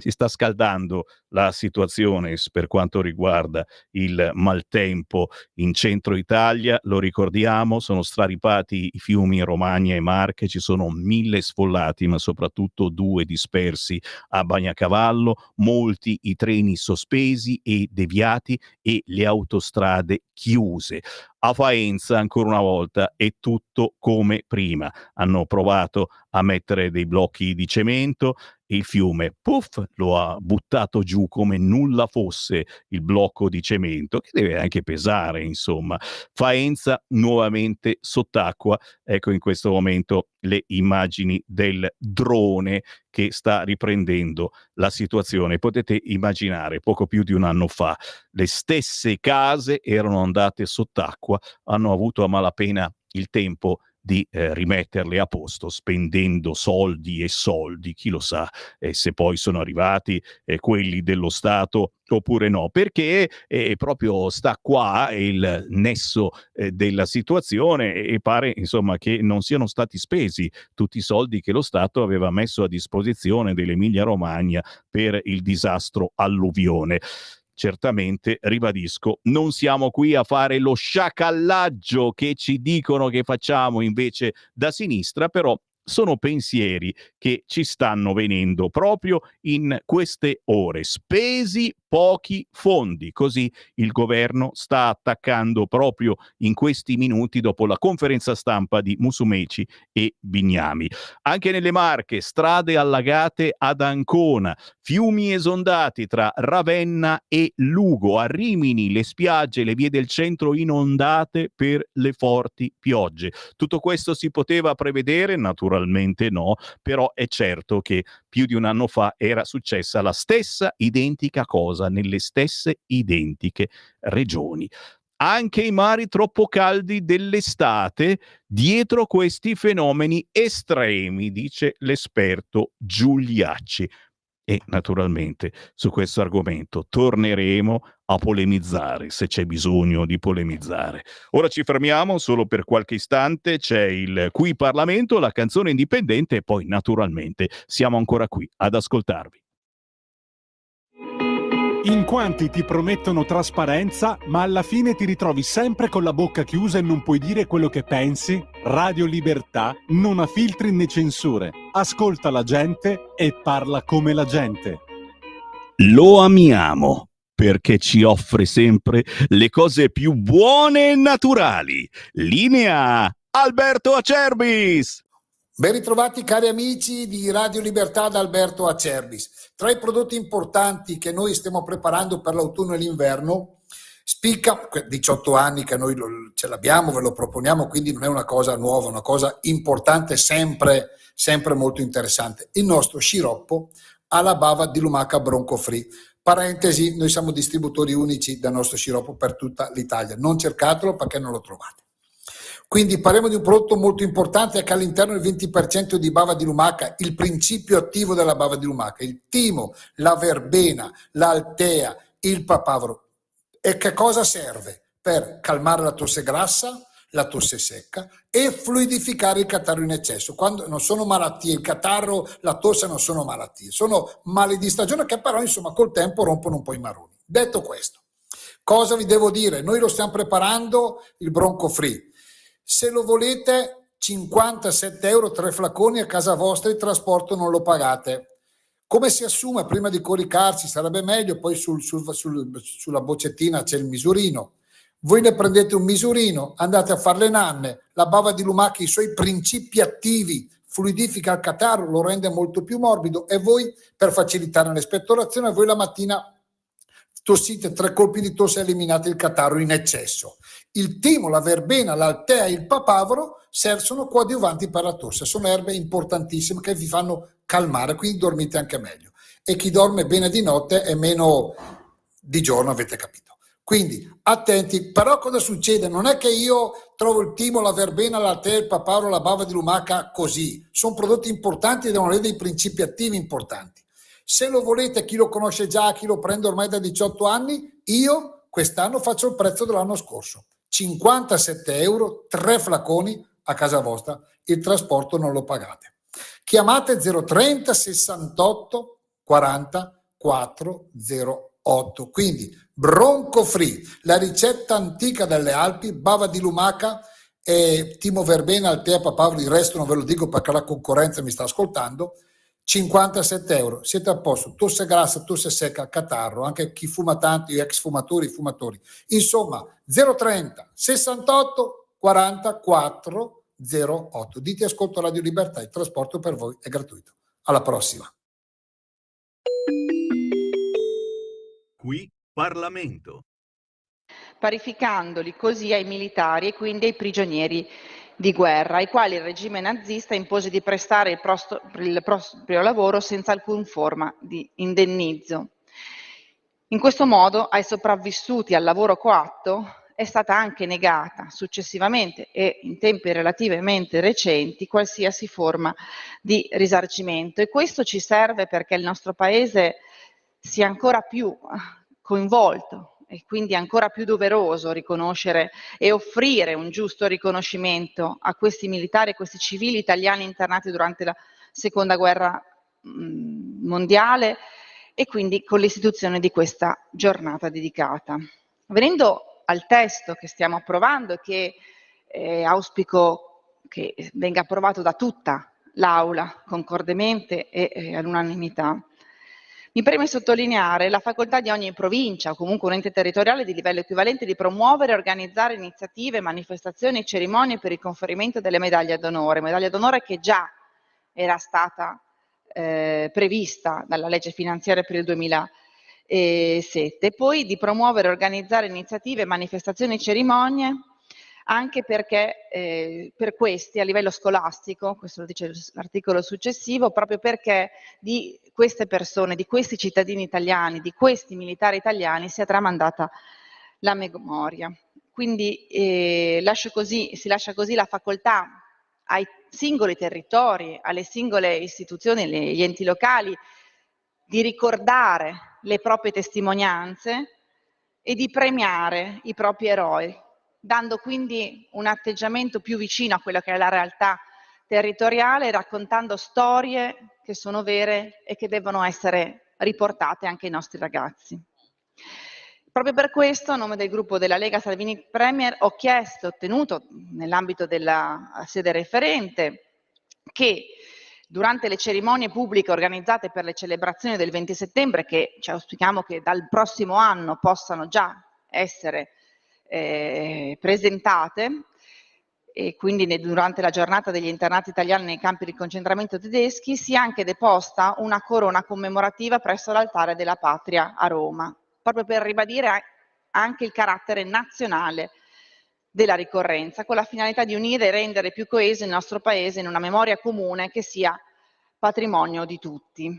Si sta scaldando la situazione per quanto riguarda il maltempo in centro Italia, lo ricordiamo, sono straripati i fiumi in Romagna e Marche, ci sono 1000 sfollati, ma soprattutto 2 dispersi a Bagnacavallo, molti i treni sospesi e deviati e le autostrade chiuse. A Faenza, ancora una volta, è tutto come prima. Hanno provato a mettere dei blocchi di cemento, il fiume, puff, lo ha buttato giù come nulla fosse il blocco di cemento, che deve anche pesare, insomma. Faenza nuovamente sott'acqua. Ecco in questo momento le immagini del drone che sta riprendendo la situazione. Potete immaginare, poco più di un anno fa, le stesse case erano andate sott'acqua, hanno avuto a malapena il tempo di rimetterle a posto spendendo soldi e soldi, chi lo sa se poi sono arrivati quelli dello Stato oppure no, perché proprio sta qua il nesso della situazione e pare insomma che non siano stati spesi tutti i soldi che lo Stato aveva messo a disposizione dell'Emilia Romagna per il disastro alluvione. Certamente, ribadisco, non siamo qui a fare lo sciacallaggio che ci dicono che facciamo invece da sinistra, però sono pensieri che ci stanno venendo proprio in queste ore. Spesi pochi fondi, così il governo sta attaccando proprio in questi minuti dopo la conferenza stampa di Musumeci e Bignami. Anche nelle Marche, strade allagate ad Ancona, fiumi esondati tra Ravenna e Lugo, a Rimini le spiagge e le vie del centro inondate per le forti piogge. Tutto questo si poteva prevedere? Naturalmente no, però è certo che più di un anno fa era successa la stessa identica cosa nelle stesse identiche regioni. Anche i mari troppo caldi dell'estate dietro questi fenomeni estremi, dice l'esperto Giuliacci. E naturalmente su questo argomento torneremo a polemizzare se c'è bisogno di polemizzare. Ora ci fermiamo solo per qualche istante, c'è il Qui Parlamento, la canzone indipendente e poi naturalmente siamo ancora qui ad ascoltarvi. In quanti ti promettono trasparenza, ma alla fine ti ritrovi sempre con la bocca chiusa e non puoi dire quello che pensi? Radio Libertà non ha filtri né censure. Ascolta la gente e parla come la gente. Lo amiamo perché ci offre sempre le cose più buone e naturali. Linea Alberto Acerbis. Ben ritrovati cari amici di Radio Libertà da Alberto Acerbis. Tra i prodotti importanti che noi stiamo preparando per l'autunno e l'inverno spicca, 18 anni che noi ce l'abbiamo, ve lo proponiamo, quindi non è una cosa nuova, una cosa importante, sempre molto interessante. Il nostro sciroppo alla bava di lumaca Bronco Free. Parentesi, noi siamo distributori unici del nostro sciroppo per tutta l'Italia. Non cercatelo perché non lo trovate. Quindi parliamo di un prodotto molto importante che all'interno del 20% di bava di lumaca, il principio attivo della bava di lumaca, il timo, la verbena, l'altea, il papavero. E che cosa serve? Per calmare la tosse grassa, la tosse secca e fluidificare il catarro in eccesso. Quando non sono malattie, il catarro, la tosse non sono malattie, sono mali di stagione che però insomma col tempo rompono un po' i maroni. Detto questo, cosa vi devo dire? Noi lo stiamo preparando il Bronco Free. Se lo volete, 57 euro, 3 flaconi a casa vostra, il trasporto non lo pagate. Come si assume? Prima di coricarsi sarebbe meglio, poi sulla boccettina c'è il misurino. Voi ne prendete un misurino, andate a fare le nanne, la bava di lumaca, i suoi principi attivi, fluidifica il catarro, lo rende molto più morbido e voi, per facilitare l'espettorazione, voi la mattina tossite 3 colpi di tosse e eliminate il catarro in eccesso. Il timo, la verbena, l'altea e il papavero sono coadiuvanti per la tosse, sono erbe importantissime che vi fanno calmare, quindi dormite anche meglio. E chi dorme bene di notte è meno di giorno, avete capito. Quindi attenti, però cosa succede? Non è che io trovo il timo, la verbena, l'altea, il papavero, la bava di lumaca così. Sono prodotti importanti e devono avere dei principi attivi importanti. Se lo volete, chi lo conosce già, chi lo prende ormai da 18 anni, io quest'anno faccio il prezzo dell'anno scorso. 57 euro, 3 flaconi a casa vostra, il trasporto non lo pagate. Chiamate 030 68 40 408. Quindi Bronco Free, la ricetta antica delle Alpi, bava di lumaca e timo verbena, altea, papavero, il resto non ve lo dico perché la concorrenza mi sta ascoltando. 57 euro, siete a posto, tosse grassa, tosse secca, catarro, anche chi fuma tanto, gli ex fumatori, insomma 030 68 40 408. Dite ascolto Radio Libertà, il trasporto per voi è gratuito. Alla prossima. Qui Parlamento. Parificandoli così ai militari e quindi ai prigionieri di guerra, ai quali il regime nazista impose di prestare il proprio lavoro senza alcun forma di indennizzo. In questo modo ai sopravvissuti al lavoro coatto è stata anche negata successivamente e in tempi relativamente recenti qualsiasi forma di risarcimento, e questo ci serve perché il nostro Paese sia ancora più coinvolto e quindi ancora più doveroso riconoscere e offrire un giusto riconoscimento a questi militari e questi civili italiani internati durante la Seconda Guerra mondiale, e quindi con l'istituzione di questa giornata dedicata. Venendo al testo che stiamo approvando e che auspico che venga approvato da tutta l'Aula concordemente e all'unanimità, mi preme sottolineare la facoltà di ogni provincia o comunque un ente territoriale di livello equivalente di promuovere e organizzare iniziative, manifestazioni e cerimonie per il conferimento delle medaglie d'onore che già era stata prevista dalla legge finanziaria per il 2007, poi di promuovere e organizzare iniziative, manifestazioni e cerimonie anche perché per questi a livello scolastico, questo lo dice l'articolo successivo, proprio perché di queste persone, di questi cittadini italiani, di questi militari italiani sia tramandata la memoria. Quindi si lascia così la facoltà ai singoli territori, alle singole istituzioni, agli enti locali, di ricordare le proprie testimonianze e di premiare i propri eroi, dando quindi un atteggiamento più vicino a quella che è la realtà territoriale, raccontando storie che sono vere e che devono essere riportate anche ai nostri ragazzi. Proprio per questo, a nome del gruppo della Lega Salvini Premier, ho chiesto e ottenuto, nell'ambito della sede referente, che durante le cerimonie pubbliche organizzate per le celebrazioni del 20 settembre, che ci auspichiamo che dal prossimo anno possano già essere presentate, e quindi durante la giornata degli internati italiani nei campi di concentramento tedeschi, sia anche deposta una corona commemorativa presso l'altare della Patria a Roma, proprio per ribadire anche il carattere nazionale della ricorrenza, con la finalità di unire e rendere più coeso il nostro Paese in una memoria comune che sia patrimonio di tutti.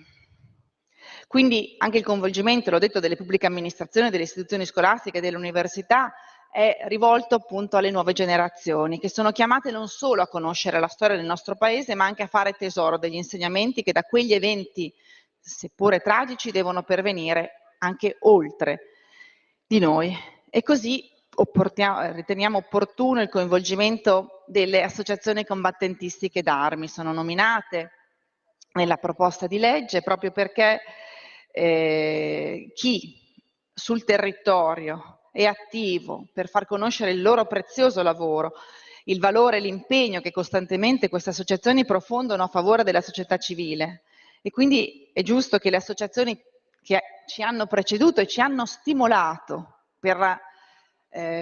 Quindi anche il coinvolgimento, l'ho detto, delle pubbliche amministrazioni, delle istituzioni scolastiche e delle università è rivolto appunto alle nuove generazioni, che sono chiamate non solo a conoscere la storia del nostro Paese, ma anche a fare tesoro degli insegnamenti che da quegli eventi, seppure tragici, devono pervenire anche oltre di noi. E così riteniamo opportuno il coinvolgimento delle associazioni combattentistiche d'armi. Sono nominate nella proposta di legge proprio perché chi sul territorio è attivo per far conoscere il loro prezioso lavoro, il valore e l'impegno che costantemente queste associazioni profondono a favore della società civile. E quindi è giusto che le associazioni che ci hanno preceduto e ci hanno stimolato per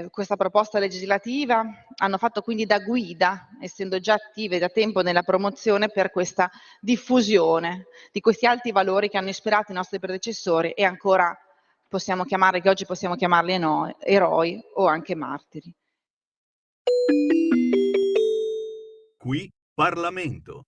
questa proposta legislativa hanno fatto quindi da guida, essendo già attive da tempo nella promozione per questa diffusione di questi alti valori che hanno ispirato i nostri predecessori e ancora che oggi possiamo chiamarli eroi o anche martiri. Qui Parlamento.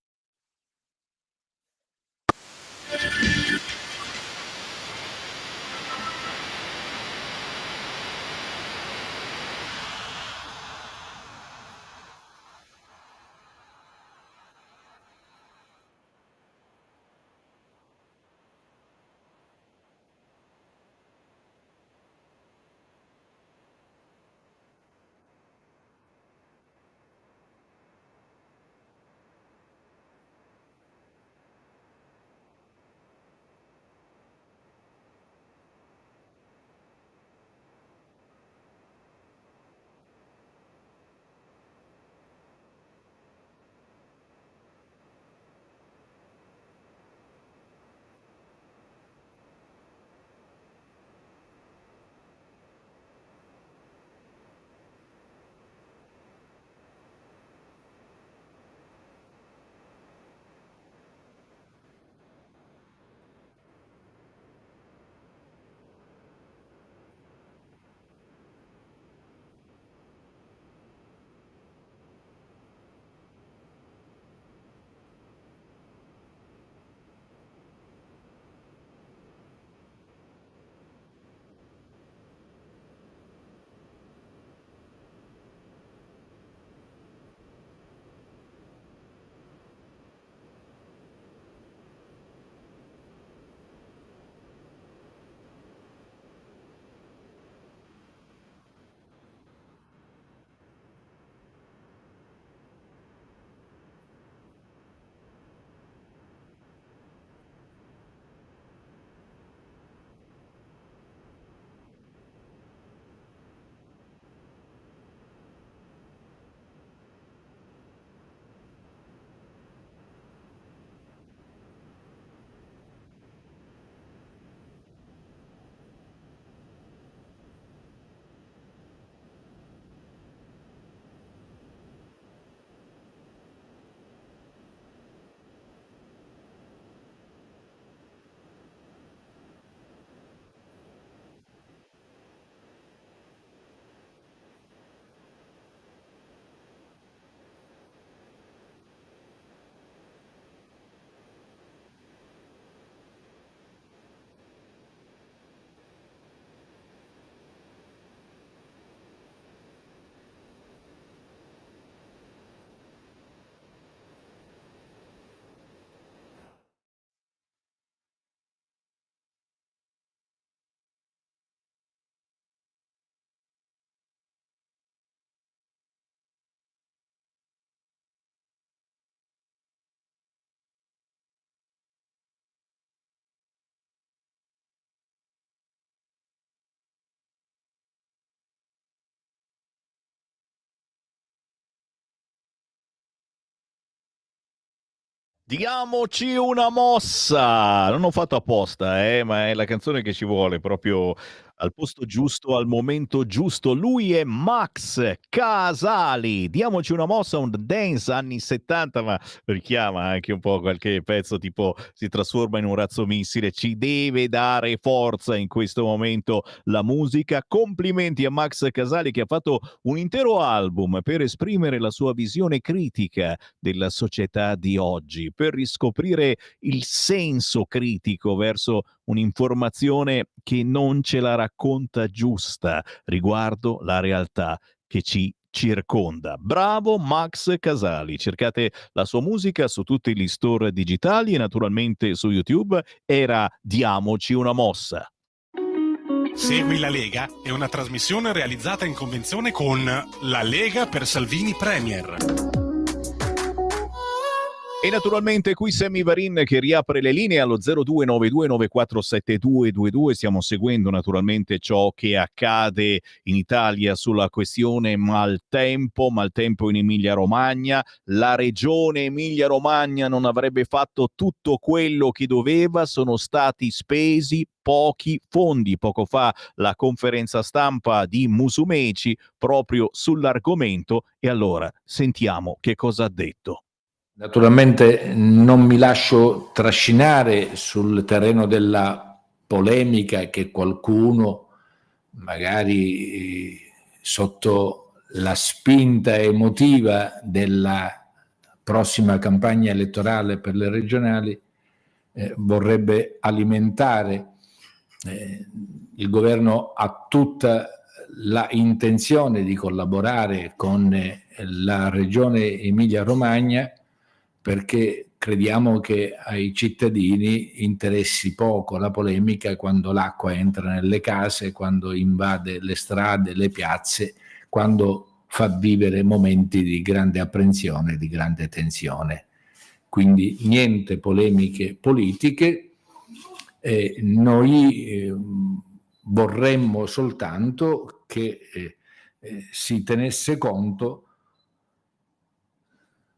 Diamoci una mossa! Non ho fatto apposta, ma è la canzone che ci vuole proprio al posto giusto, al momento giusto. Lui è Max Casali. Diamoci una mossa, un dance anni 70, ma richiama anche un po' qualche pezzo tipo si trasforma in un razzo missile. Ci deve dare forza in questo momento la musica. Complimenti a Max Casali che ha fatto un intero album per esprimere la sua visione critica della società di oggi, per riscoprire il senso critico verso un'informazione che non ce la racconta giusta riguardo la realtà che ci circonda. Bravo Max Casali, cercate la sua musica su tutti gli store digitali e naturalmente su YouTube. Era Diamoci una mossa. Segui la Lega è una trasmissione realizzata in convenzione con La Lega per Salvini Premier. E naturalmente qui Sammy Varin che riapre le linee allo 0292947222. Stiamo seguendo naturalmente ciò che accade in Italia sulla questione maltempo in Emilia-Romagna. La regione Emilia-Romagna non avrebbe fatto tutto quello che doveva, sono stati spesi pochi fondi. Poco fa la conferenza stampa di Musumeci proprio sull'argomento e allora sentiamo che cosa ha detto. Naturalmente non mi lascio trascinare sul terreno della polemica che qualcuno, magari sotto la spinta emotiva della prossima campagna elettorale per le regionali, vorrebbe alimentare. Il governo ha tutta la intenzione di collaborare con la regione Emilia-Romagna, perché crediamo che ai cittadini interessi poco la polemica quando l'acqua entra nelle case, quando invade le strade, le piazze, quando fa vivere momenti di grande apprensione, di grande tensione. Quindi niente polemiche politiche, noi vorremmo soltanto che si tenesse conto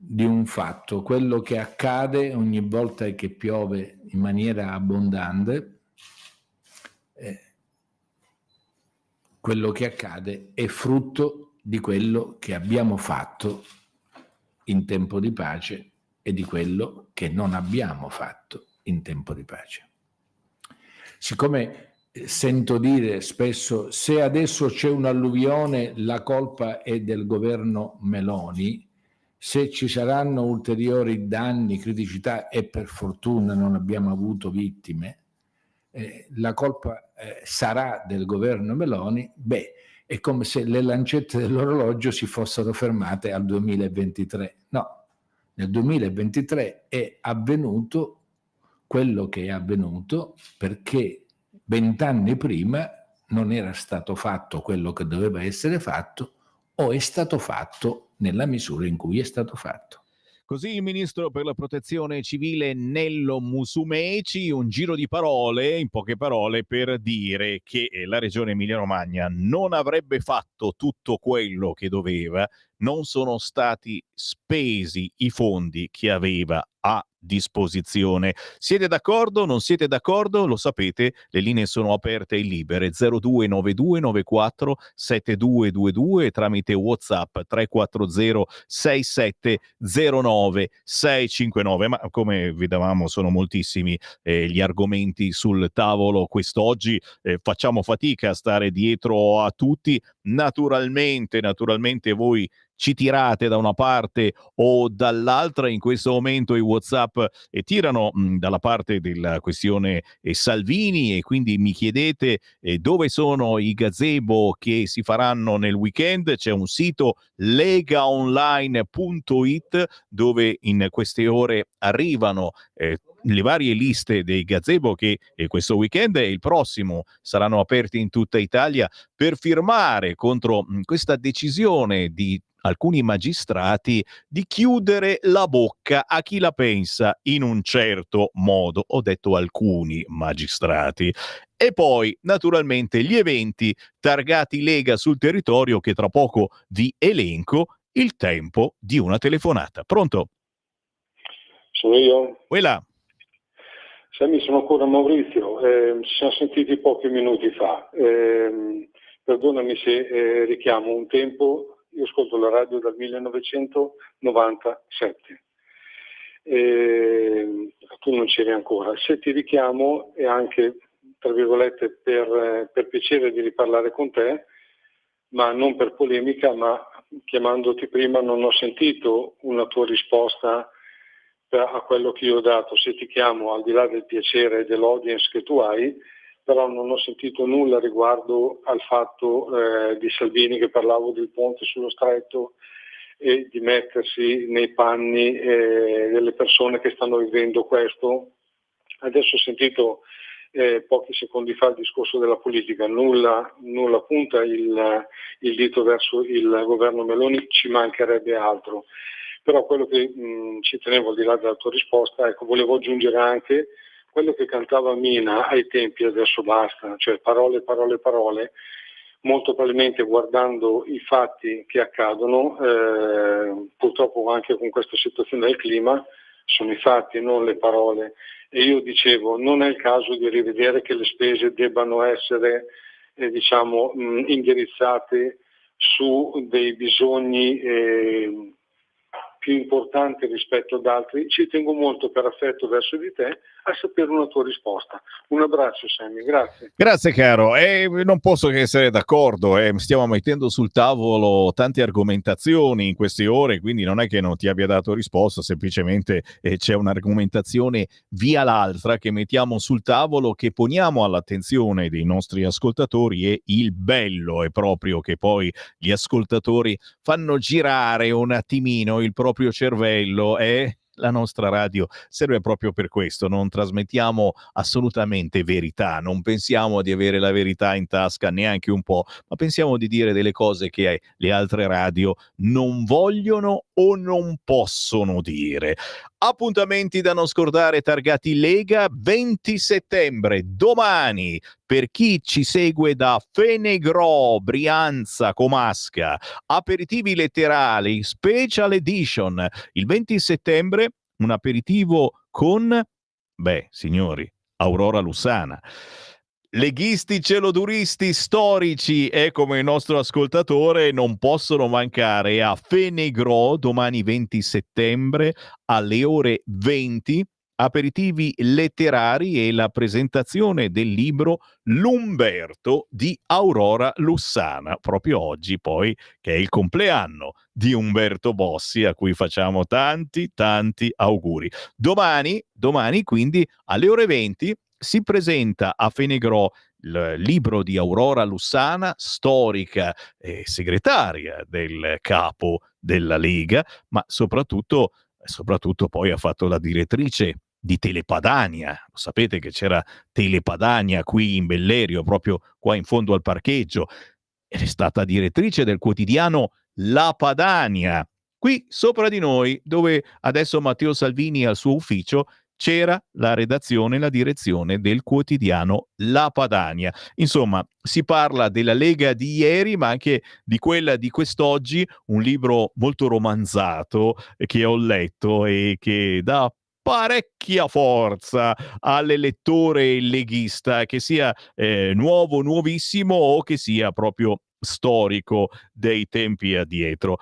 di un fatto: quello che accade ogni volta che piove in maniera abbondante, quello che accade è frutto di quello che abbiamo fatto in tempo di pace e di quello che non abbiamo fatto in tempo di pace. Siccome sento dire spesso se adesso c'è un'alluvione la colpa è del governo Meloni, se ci saranno ulteriori danni, criticità, e per fortuna non abbiamo avuto vittime, la colpa sarà del governo Meloni, è come se le lancette dell'orologio si fossero fermate al 2023. No, nel 2023 è avvenuto quello che è avvenuto perché 20 anni prima non era stato fatto quello che doveva essere fatto, o è stato fatto nella misura in cui è stato fatto. Così il ministro per la protezione civile Nello Musumeci, un giro di parole, in poche parole, per dire che la regione Emilia-Romagna non avrebbe fatto tutto quello che doveva, non sono stati spesi i fondi che aveva a disposizione. Siete d'accordo? Non siete d'accordo? Lo sapete, le linee sono aperte e libere. 0292947222 tramite WhatsApp 340 6709 659. Ma come vedevamo sono moltissimi gli argomenti sul tavolo quest'oggi, facciamo fatica a stare dietro a tutti. Naturalmente voi ci tirate da una parte o dall'altra. In questo momento i WhatsApp tirano dalla parte della questione Salvini, e quindi mi chiedete dove sono i gazebo che si faranno nel weekend. C'è un sito legaonline.it dove in queste ore arrivano le varie liste dei gazebo che questo weekend e il prossimo saranno aperti in tutta Italia per firmare contro questa decisione di alcuni magistrati di chiudere la bocca a chi la pensa in un certo modo. Ho detto alcuni magistrati. E poi, naturalmente, gli eventi targati Lega sul territorio che tra poco vi elenco. Il tempo di una telefonata. Pronto? Sono io? Quella. Sammy, sono ancora Maurizio, ci siamo sentiti pochi minuti fa. Perdonami se richiamo un tempo, io ascolto la radio dal 1997. Tu non c'eri ancora. Se ti richiamo è anche, tra virgolette, per piacere di riparlare con te, ma non per polemica, ma chiamandoti prima non ho sentito una tua risposta a quello che io ho dato. Se ti chiamo, al di là del piacere e dell'audience che tu hai, però non ho sentito nulla riguardo al fatto di Salvini, che parlavo del ponte sullo stretto e di mettersi nei panni delle persone che stanno vivendo questo. Adesso ho sentito pochi secondi fa il discorso della politica, nulla punta il dito verso il governo Meloni, ci mancherebbe altro. Però quello che ci tenevo, al di là della tua risposta, ecco, volevo aggiungere anche quello che cantava Mina ai tempi, adesso basta, cioè parole, parole, parole. Molto probabilmente, guardando i fatti che accadono, purtroppo anche con questa situazione del clima, sono i fatti, non le parole. E io dicevo, non è il caso di rivedere che le spese debbano essere indirizzate su dei bisogni più importanti rispetto ad altri. Ci tengo molto, per affetto verso di te, a sapere una tua risposta. Un abbraccio, Sammy, grazie. Grazie caro, non posso che essere d'accordo, stiamo mettendo sul tavolo tante argomentazioni in queste ore, quindi non è che non ti abbia dato risposta, semplicemente c'è un'argomentazione via l'altra che mettiamo sul tavolo, che poniamo all'attenzione dei nostri ascoltatori, e il bello è proprio che poi gli ascoltatori fanno girare un attimino il proprio cervello, e la nostra radio serve proprio per questo. Non trasmettiamo assolutamente verità, non pensiamo di avere la verità in tasca neanche un po', ma pensiamo di dire delle cose che le altre radio non vogliono o non possono dire. Appuntamenti da non scordare targati Lega, 20 settembre, domani, per chi ci segue da Fenegro, Brianza, Comasca, aperitivi letterali, special edition, il 20 settembre, un aperitivo con, signori, Aurora Lussana. Leghisti celoduristi storici e come il nostro ascoltatore non possono mancare a Fenegro domani 20 settembre alle ore 20, aperitivi letterari e la presentazione del libro L'Umberto di Aurora Lussana, proprio oggi poi che è il compleanno di Umberto Bossi, a cui facciamo tanti auguri. Domani quindi alle ore 20 si presenta a Fenegro il libro di Aurora Lussana, storica e segretaria del capo della Lega, ma soprattutto poi ha fatto la direttrice di Telepadania. Lo sapete che c'era Telepadania qui in Bellerio, proprio qua in fondo al parcheggio, ed è stata direttrice del quotidiano La Padania, qui sopra di noi, dove adesso Matteo Salvini al suo ufficio c'era la redazione, la direzione del quotidiano La Padania. Insomma, si parla della Lega di ieri, ma anche di quella di quest'oggi, un libro molto romanzato che ho letto e che dà parecchia forza all'elettore leghista, che sia nuovo, nuovissimo, o che sia proprio storico dei tempi addietro.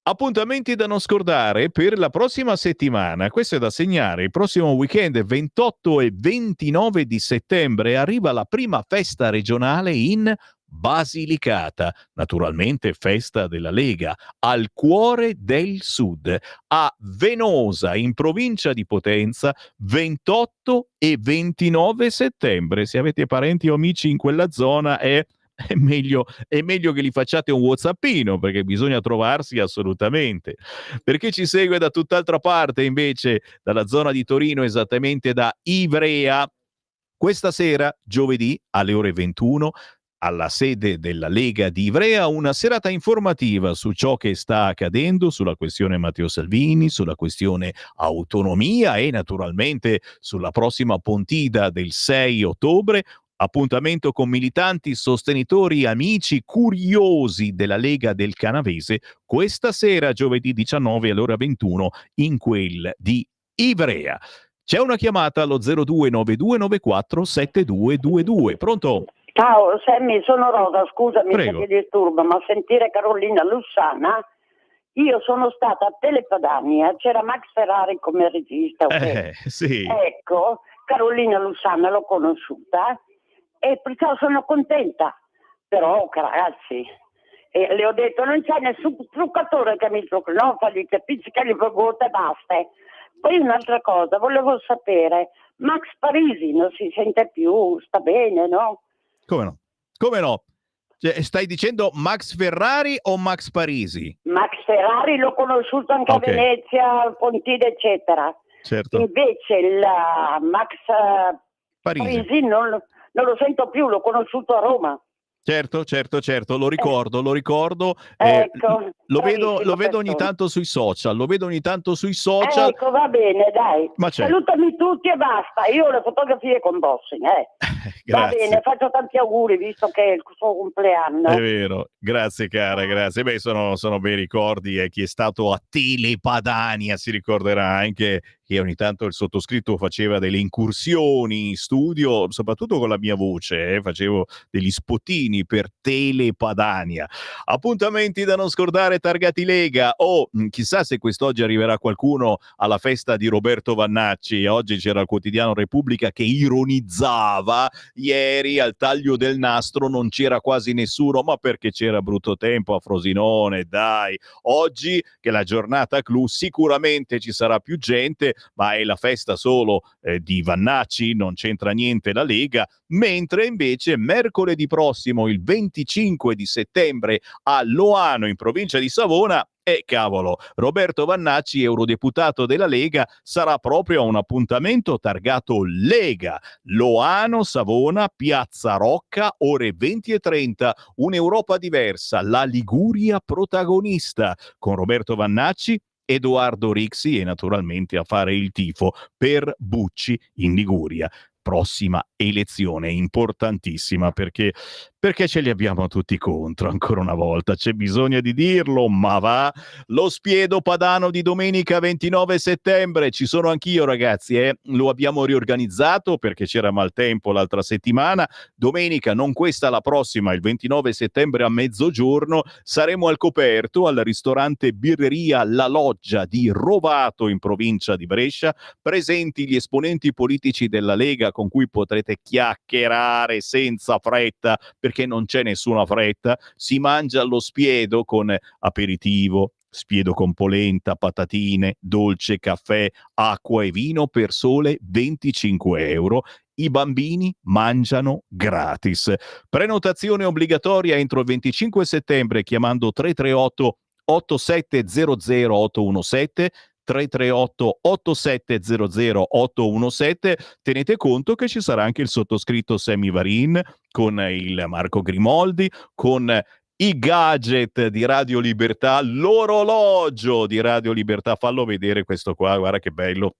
Appuntamenti da non scordare per la prossima settimana, questo è da segnare. Il prossimo weekend, 28 e 29 di settembre, arriva la prima festa regionale in Basilicata, naturalmente festa della Lega, al cuore del sud, a Venosa, in provincia di Potenza, 28 e 29 settembre. Se avete parenti o amici in quella zona è meglio che li facciate un whatsappino, perché bisogna trovarsi assolutamente. Per chi ci segue da tutt'altra parte, invece, dalla zona di Torino, esattamente da Ivrea, questa sera, giovedì, alle ore 21, alla sede della Lega di Ivrea, una serata informativa su ciò che sta accadendo, sulla questione Matteo Salvini, sulla questione autonomia e naturalmente sulla prossima Pontida del 6 ottobre. Appuntamento con militanti, sostenitori, amici, curiosi della Lega del Canavese questa sera, giovedì 19 all'ora 21, in quel di Ivrea. C'è una chiamata allo 0292947222. Pronto? Ciao Sammy, sono Rosa, scusami Prego. se ti disturbo, ma sentire Carolina Lussana, io sono stata a Telepadania, c'era Max Ferrari come regista. Sì. Ecco, Carolina Lussana l'ho conosciuta e perciò sono contenta, però ragazzi, le ho detto non c'è nessun truccatore che mi trucca, no, fagli capiscali proprio e basta. Poi un'altra cosa, volevo sapere, Max Parisi non si sente più, sta bene, no? Come no? Come no? Cioè, stai dicendo Max Ferrari o Max Parisi? Max Ferrari l'ho conosciuto anche a Venezia, al Pontile, eccetera. Certo. Invece il Max Parisi non lo sento più, l'ho conosciuto a Roma. Certo, lo ricordo. Ecco, Lo vedo ogni tanto sui social, Ecco, va bene, dai. Ma certo. Salutami tutti e basta. Io ho le fotografie con Bossing, Va bene, faccio tanti auguri visto che è il suo compleanno. È vero, grazie cara, grazie. Beh, sono bei ricordi e chi è stato a Telepadania si ricorderà anche che ogni tanto il sottoscritto faceva delle incursioni in studio, soprattutto con la mia voce, facevo degli spottini per Telepadania. Appuntamenti da non scordare targati Lega. Chissà se quest'oggi arriverà qualcuno alla festa di Roberto Vannacci. Oggi c'era il quotidiano Repubblica che ironizzava, ieri al taglio del nastro non c'era quasi nessuno, ma perché c'era brutto tempo a Frosinone, dai. Oggi che è la giornata clou sicuramente ci sarà più gente, ma è la festa solo di Vannacci, non c'entra niente la Lega, mentre invece mercoledì prossimo, il 25 di settembre, a Loano, in provincia di Savona, cavolo, Roberto Vannacci, eurodeputato della Lega, sarà proprio a un appuntamento targato Lega. Loano, Savona, Piazza Rocca, ore 20:30, un'Europa diversa, la Liguria protagonista, con Roberto Vannacci, Edoardo Rixi e naturalmente a fare il tifo per Bucci in Liguria. Prossima elezione importantissima perché ce li abbiamo tutti contro, ancora una volta c'è bisogno di dirlo, ma va. Lo Spiedo Padano di domenica 29 settembre, ci sono anch'io ragazzi, lo abbiamo riorganizzato perché c'era maltempo l'altra settimana. Domenica, non questa, la prossima, il 29 settembre a mezzogiorno, saremo al coperto al ristorante Birreria La Loggia di Rovato in provincia di Brescia, presenti gli esponenti politici della Lega con cui potrete chiacchierare senza fretta, perché non c'è nessuna fretta. Si mangia allo spiedo con aperitivo, spiedo con polenta, patatine, dolce, caffè, acqua e vino per sole 25 euro. I bambini mangiano gratis. Prenotazione obbligatoria entro il 25 settembre chiamando 338 8700 817 338 8700 817. Tenete conto che ci sarà anche il sottoscritto Sammy Varin con il Marco Grimoldi, con i gadget di Radio Libertà, l'orologio di Radio Libertà. Fallo vedere questo qua, guarda che bello.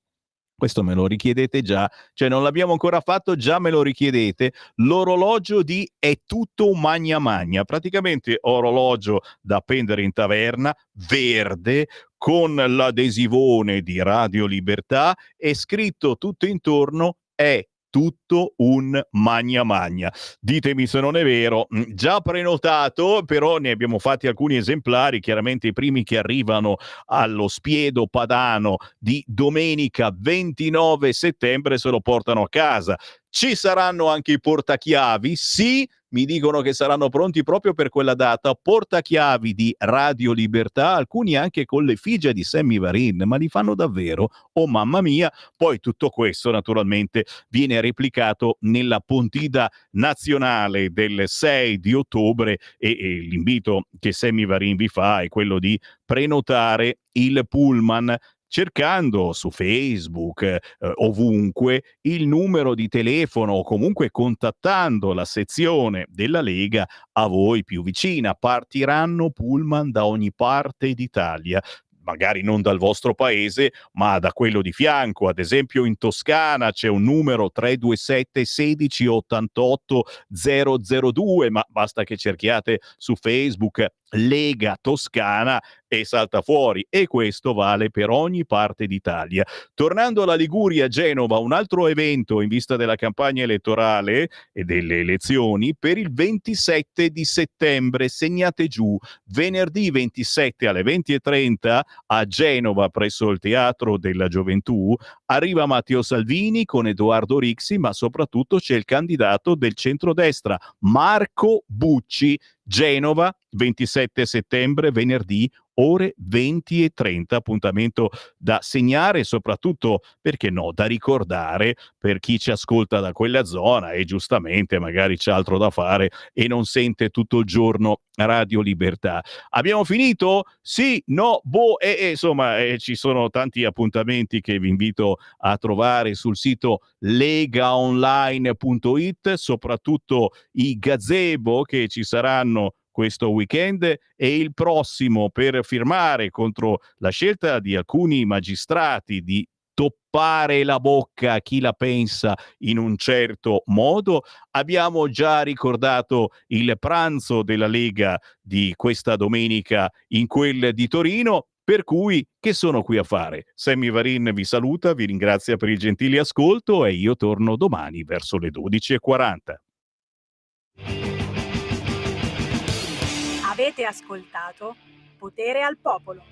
Questo me lo richiedete già, cioè non l'abbiamo ancora fatto, già me lo richiedete. L'orologio di È tutto un magna magna, praticamente orologio da appendere in taverna, verde, con l'adesivone di Radio Libertà e scritto tutto intorno È tutto un magna magna. Ditemi se non è vero. Già prenotato, però ne abbiamo fatti alcuni esemplari, chiaramente i primi che arrivano allo Spiedo Padano di domenica 29 settembre se lo portano a casa. Ci saranno anche i portachiavi, sì, mi dicono che saranno pronti proprio per quella data, portachiavi di Radio Libertà, alcuni anche con l'effigie di Sammy Varin, ma li fanno davvero? Oh mamma mia! Poi tutto questo naturalmente viene replicato nella Pontida nazionale del 6 di ottobre e l'invito che Sammy Varin vi fa è quello di prenotare il pullman cercando su Facebook, ovunque, il numero di telefono o comunque contattando la sezione della Lega a voi più vicina. Partiranno pullman da ogni parte d'Italia, magari non dal vostro paese, ma da quello di fianco. Ad esempio in Toscana c'è un numero 327 16 88 002, ma basta che cerchiate su Facebook Lega Toscana e salta fuori, e questo vale per ogni parte d'Italia. Tornando alla Liguria, Genova, un altro evento in vista della campagna elettorale e delle elezioni per il 27 di settembre, segnate giù, venerdì 27 alle 20:30 a Genova presso il Teatro della Gioventù arriva Matteo Salvini con Edoardo Rixi, ma soprattutto c'è il candidato del centrodestra Marco Bucci. Genova, 27 settembre, venerdì, ore 20:30, appuntamento da segnare e soprattutto, perché no, da ricordare per chi ci ascolta da quella zona e giustamente magari c'è altro da fare e non sente tutto il giorno Radio Libertà. Abbiamo finito? Sì, no, boh, insomma ci sono tanti appuntamenti che vi invito a trovare sul sito legaonline.it, soprattutto i gazebo che ci saranno questo weekend e il prossimo per firmare contro la scelta di alcuni magistrati di toppare la bocca a chi la pensa in un certo modo. Abbiamo già ricordato il pranzo della Lega di questa domenica in quel di Torino, per cui che sono qui a fare? Sammy Varin vi saluta, vi ringrazia per il gentile ascolto e io torno domani verso le 12:40. Avete ascoltato Potere al Popolo.